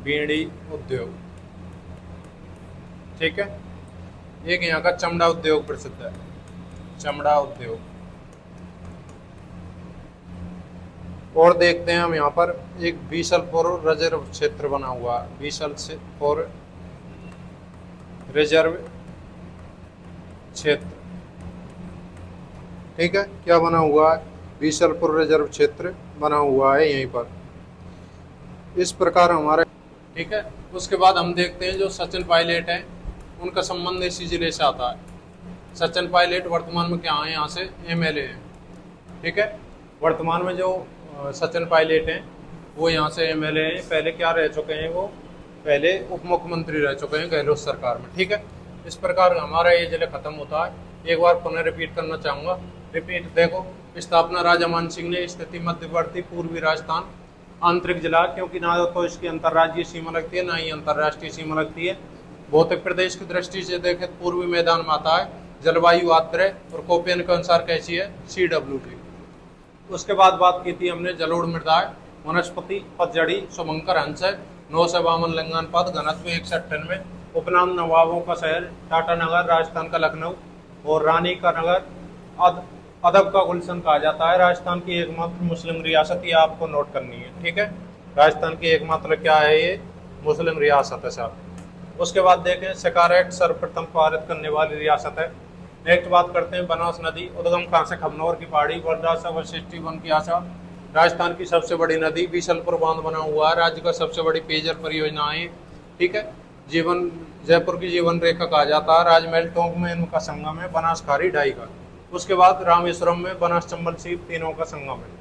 बीड़ी उद्योग। ठीक है, एक यहाँ का चमड़ा उद्योग प्रसिद्ध है, चमड़ा उद्योग। और देखते हैं हम यहाँ पर एक बीसलपुर रिजर्व क्षेत्र बना हुआ है, बीसलपुर रिजर्व क्षेत्र। ठीक है, क्या बना हुआ है, बीसलपुर रिजर्व क्षेत्र बना हुआ है यहीं पर। इस प्रकार हमारे, ठीक है, उसके बाद हम देखते हैं जो सचिन पायलट हैं उनका संबंध इसी जिले से आता है। सचिन पायलट वर्तमान में क्या है, यहाँ से एमएलए हैं। ठीक है, वर्तमान में जो सचिन पायलट हैं वो यहाँ से एमएलए हैं। पहले क्या रह चुके हैं, वो पहले उप मुख्यमंत्री रह चुके हैं गहलोत सरकार में। ठीक है, इस प्रकार हमारा ये जिले खत्म होता है। एक बार पुनः रिपीट करना चाहूँगा, रिपीट देखो। स्थापना राजा मान सिंह ने, स्थिति मध्यवर्ती पूर्वी राजस्थान, आंतरिक जिला, क्योंकि ना तो इसकी अंतर्राज्यीय सीमा लगती है ना ही अंतर्राष्ट्रीय सीमा लगती है। भौतिक प्रदेश की दृष्टि से देखें पूर्वी मैदान में आता है। जलवायु आर्द्र और कोपेन के अनुसार कैसी है, CWG। उसके बाद बात की थी हमने जलोढ़ मृदा है, वनस्पति पतझड़ी, शुभंकर हंस है, 952 लिंगानुपात, घनत्व 198। उपनाम नवाबों का शहर टाटानगर, राजस्थान का लखनऊ, और रानी का नगर, अदब का गुलशन कहा जाता है। राजस्थान की एकमात्र मुस्लिम रियासत, ये आपको नोट करनी है। ठीक है, राजस्थान की एकमात्र क्या है, ये मुस्लिम रियासत है साहब। उसके बाद देखें शिकार एक्ट सर्वप्रथम पारित करने वाली रियासत है। नेक्स्ट बात करते हैं बनास नदी, उद्गम कहाँ से, खमनौर की पहाड़ी, वर्धा वशिष्ठी वन की आशा। राजस्थान की सबसे बड़ी नदी, बीसलपुर बांध बना हुआ है। राज्य का सबसे बड़ी पेयजल परियोजना है। ठीक है, जीवन जयपुर की जीवन रेखा कहा जाता है। राजमहल टोंक में इनका संगम है, बनास खारी ढाई का। उसके बाद रामेश्वरम में बनास चंबल सीप, तीनों का संगम है।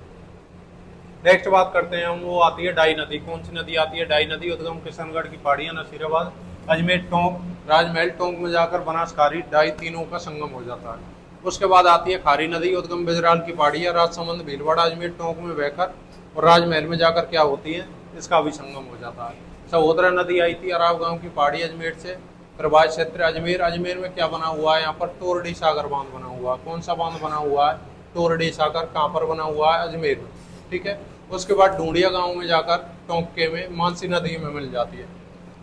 नेक्स्ट बात करते हैं हम, वो आती है डाई नदी। कौन सी नदी आती है, डाई नदी। उद्गम किशनगढ़ की पहाड़ियाँ, नसीराबाद, अजमेर टोंक, राजमहल टोंक में जाकर बनास खारी डाई, तीनों का संगम हो जाता है। उसके बाद आती है खारी नदी, उद्गम बिजराल की पहाड़ियाँ, राजसमंद, भीलवाड़ा, अजमेर टोंक में बहकर और राजमहल में जाकर क्या होती है, इसका भी संगम हो जाता है। सहोदरा नदी आई थी अराव गांव की पहाड़ी, अजमेर से। प्रभास क्षेत्र अजमेर, अजमेर में क्या बना हुआ है, यहाँ पर तोरडी सागर बांध बना हुआ है। कौन सा बांध बना हुआ है, तोरडी सागर। कहाँ पर बना हुआ है, अजमेर में। ठीक है, उसके बाद ढूंढिया गांव में जाकर टोंके में मानसी नदी में मिल जाती है।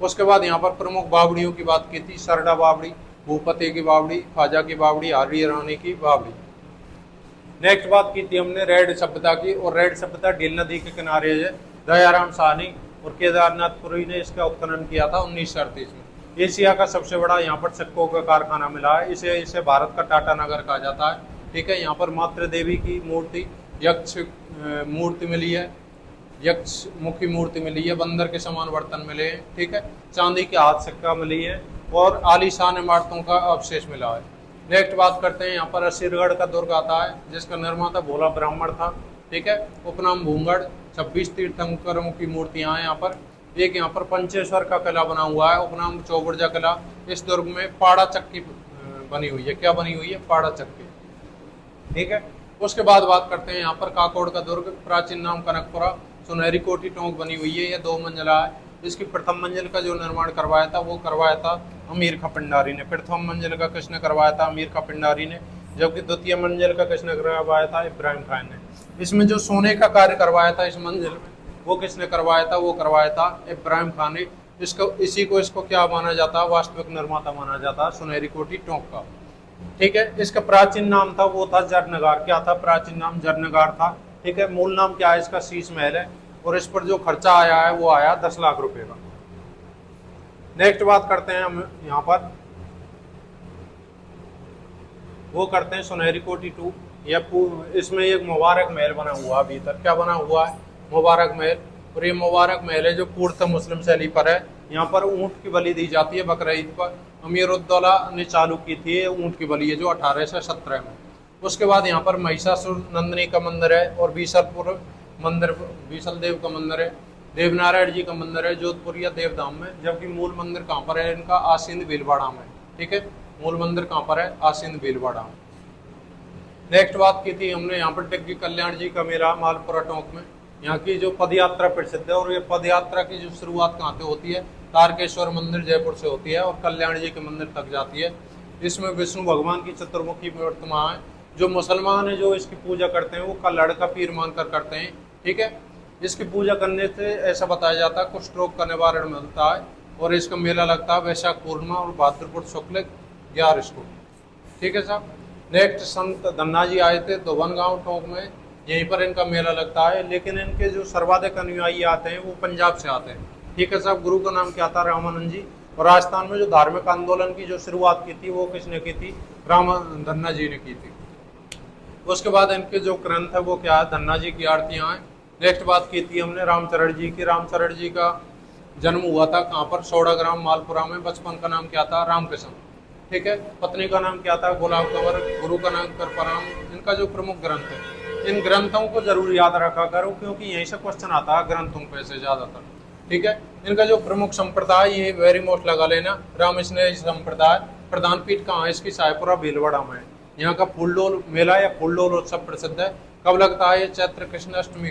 उसके बाद यहाँ पर प्रमुख बावड़ियों की बात की थी, सरडा बावड़ी, भूपति की बावड़ी, ख्वाजा की बावड़ी, आर्य रानी की बावड़ी। नेक्स्ट बात की थी हमने रेड सभ्यता की, और रेड सभ्यता डील नदी के किनारे है। दयाराम साहनी और केदारनाथपुरी ने इसका उत्खनन किया था 1938 में। एशिया का सबसे बड़ा यहाँ पर सिक्कों का कारखाना मिला है। इसे भारत का टाटा नगर कहा जाता है। ठीक है, यहाँ पर मातृ देवी की मूर्ति, यक्ष मूर्ति मिली है, यक्ष मुखी मूर्ति मिली है, बंदर के समान बर्तन मिले हैं। ठीक है, चांदी के हाथ सिक्का मिली है और आलीशान इमारतों का अवशेष मिला है। नेक्स्ट बात करते हैं, यहाँ पर असीरगढ़ का दुर्ग आता है, जिसका निर्माता भोला ब्राह्मण था। ठीक है, उपनाम भूंगड़, 26 तीर्थंकरों की मूर्तियां हैं यहाँ पर। एक यहाँ पर पंचेश्वर का किला बना हुआ है, उपनाम चौबुर्जा किला। इस दुर्ग में पाड़ा चक्की बनी हुई है। क्या बनी हुई है, पाड़ा चक्की। ठीक है, उसके बाद बात करते हैं यहाँ पर काकोड़ का दुर्ग, प्राचीन नाम कनकपुरा, सुनहरी कोठी टोंक बनी हुई है। यह 2 मंजिला है। इसकी प्रथम मंजिल का जो निर्माण करवाया था वो करवाया था अमीर खां पिंडारी ने। प्रथम मंजिल का किसने करवाया था, अमीर खां पिंडारी ने। जबकि द्वितीय मंजिल का किसने करवाया था, इब्राहिम खान ने। इसमें जो सोने का कार्य करवाया था इस मंजिल में, वो किसने करवाया था, वो करवाया था इब्राहिम खान ने। इसको क्या माना जाता है, वास्तविक निर्माता माना जाता है सुनहरी कोठी टोंक का। ठीक है, इसका प्राचीन नाम था वो था जरनगार। क्या था, प्राचीन नाम जरनगार था। ठीक है, मूल नाम क्या है इसका, शीश महल है। और इस पर जो खर्चा आया है वो आया 10 लाख रुपए का। नेक्स्ट बात करते हैं हम यहाँ पर, वो करते हैं सुनहरी कोठी 2। इसमें एक मुबारक महल बना हुआ है भीतर। क्या बना हुआ है, मुबारक महल। और ये मुबारक महल है जो पूर्णतः मुस्लिम शैली पर है। यहाँ पर ऊँट की बलि दी जाती है बकरा ईद पर। अमीरुद्दौला ने चालू की थी ऊँट की बलि है, जो 1817 में। उसके बाद यहाँ पर महिषासुर नंदिनी का मंदिर है, और बीसलपुर मंदिर, बीसल देव का मंदिर है, देवनारायण जी का मंदिर है जोधपुर या देवधाम में। जबकि मूल मंदिर कहाँ पर है इनका, आसींद भीलवाड़ा में। ठीक है, मूल मंदिर कहाँ पर है, आसींद भीलवाड़ा में। नेक्स्ट बात की थी हमने यहाँ पर टिग्गी कल्याण जी का मेला, मालपुरा टोंक में। यहाँ की जो पद यात्रा प्रसिद्ध है, और ये पद यात्रा की जो शुरुआत कहाँ से होती है, तारकेश्वर मंदिर जयपुर से होती है और कल्याण जी के मंदिर तक जाती है। इसमें विष्णु भगवान की चतुर्मुखी प्रतिमा है। जो मुसलमान है जो इसकी पूजा करते हैं वो का लड़का पीर मानकर करते हैं। ठीक है, इसकी पूजा करने से ऐसा बताया जाता है कुष्ठ रोग का निवारण मिलता है। और इसका मेला लगता है वैशाख पूर्णिमा और भाद्रपद शुक्ल 11 को। ठीक है साहब। नेक्स्ट संत धन्ना जी आए थे धोबन गांव टोंक में, यहीं पर इनका मेला लगता है। लेकिन इनके जो सर्वाधिक अनुयायी आते हैं वो पंजाब से आते हैं। ठीक है साहब। गुरु का नाम क्या था? रामानंद जी। और राजस्थान में जो धार्मिक आंदोलन की जो शुरुआत की थी वो किसने की थी? धन्ना जी ने की थी। उसके बाद इनके जो ग्रंथ है वो क्या है? धन्ना जी की आरतियां हैं। नेक्स्ट बात की थी हमने रामचरण जी की। रामचरण जी का जन्म हुआ था कहाँ पर? 16 ग्राम मालपुरा में। बचपन का नाम क्या था? रामकृष्ण। ठीक है। पत्नी का नाम क्या था? गुलाब कंवर। गुरु का नाम कृपाराम। इनका जो प्रमुख ग्रंथ है, इन ग्रंथों को जरूर याद रखा करो क्योंकि यहीं से क्वेश्चन आता है ग्रंथों पे से ज्यादातर। ठीक है। इनका जो प्रमुख संप्रदाय, ये वेरी मोस्ट लगा लेना, राम स्नेह संप्रदाय। प्रधान पीठ कहाँ है इसकी? सायपुरा भीलवाड़ा में। यहाँ का फूलडोल मेला या फूलडोल उत्सव प्रसिद्ध है। कब लगता है? ये चैत्र कृष्ण अष्टमी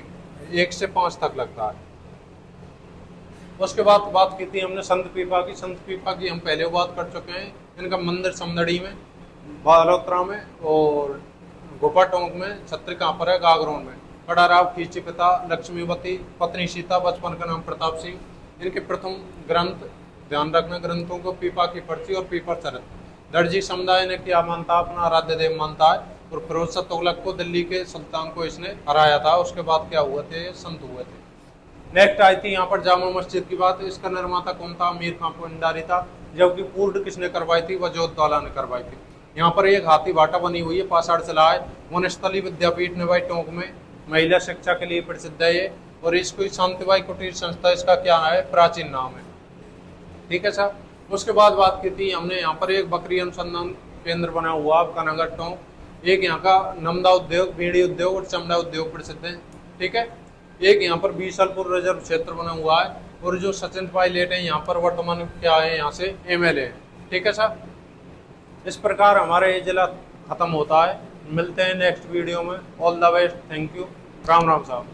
1 से 5 तक लगता है। उसके बाद बात की थी हमने संत पीपा की। संत पीपा की हम पहले बात कर चुके हैं। इनका मंदिर समदड़ी में, बालोत्रा में और गोपा टोंक में। छत्र कहाँ पर है? गागरोन में। कड़ाराव खींची पिता लक्ष्मीवती, पत्नी सीता, बचपन का नाम प्रताप सिंह। इनके प्रथम ग्रंथ, ध्यान रखना ग्रंथों को, पीपा की पर्ची और पीपा चरित। दर्जी समुदाय ने क्या मानता? अपना आराध्य देव मानता है। और फिरोज शाह तुगलक को, दिल्ली के सुल्तान को इसने हराया था। उसके बाद क्या हुए थे? संत हुए थे। नेक्स्ट आई थी यहाँ पर जामा मस्जिद की बात। इसका निर्माता कौन था? अमीर खान भंडारी था। जबकि पूर्ण किसने करवाई थी? वजोदौला ने करवाई थी। यहाँ पर एक हाथी भाटा बनी हुई है, पाषाण शिला है। वनस्थली विद्यापीठ ने भाई टोंक में महिला शिक्षा के लिए प्रसिद्ध है ये। और इसको शांतिबाई कुटीर संस्था इसका क्या है? प्राचीन नाम है। ठीक है साहब। उसके बाद बात की थी हमने यहाँ पर एक बकरी अनुसंधान केंद्र बना हुआ आपका नगर टोंक। एक यहाँ का नमदा उद्योग, बीड़ी उद्योग और चमड़ा उद्योग प्रसिद्ध है। ठीक है। एक यहाँ पर बीसलपुर रिजर्व क्षेत्र बना हुआ है। और जो सचिन पायलट है यहाँ पर वर्तमान क्या है? यहाँ से MLA है। ठीक है साहब। इस प्रकार हमारा ये जिला खत्म होता है। मिलते हैं नेक्स्ट वीडियो में। All the best. Thank you. Ram Ram साहब।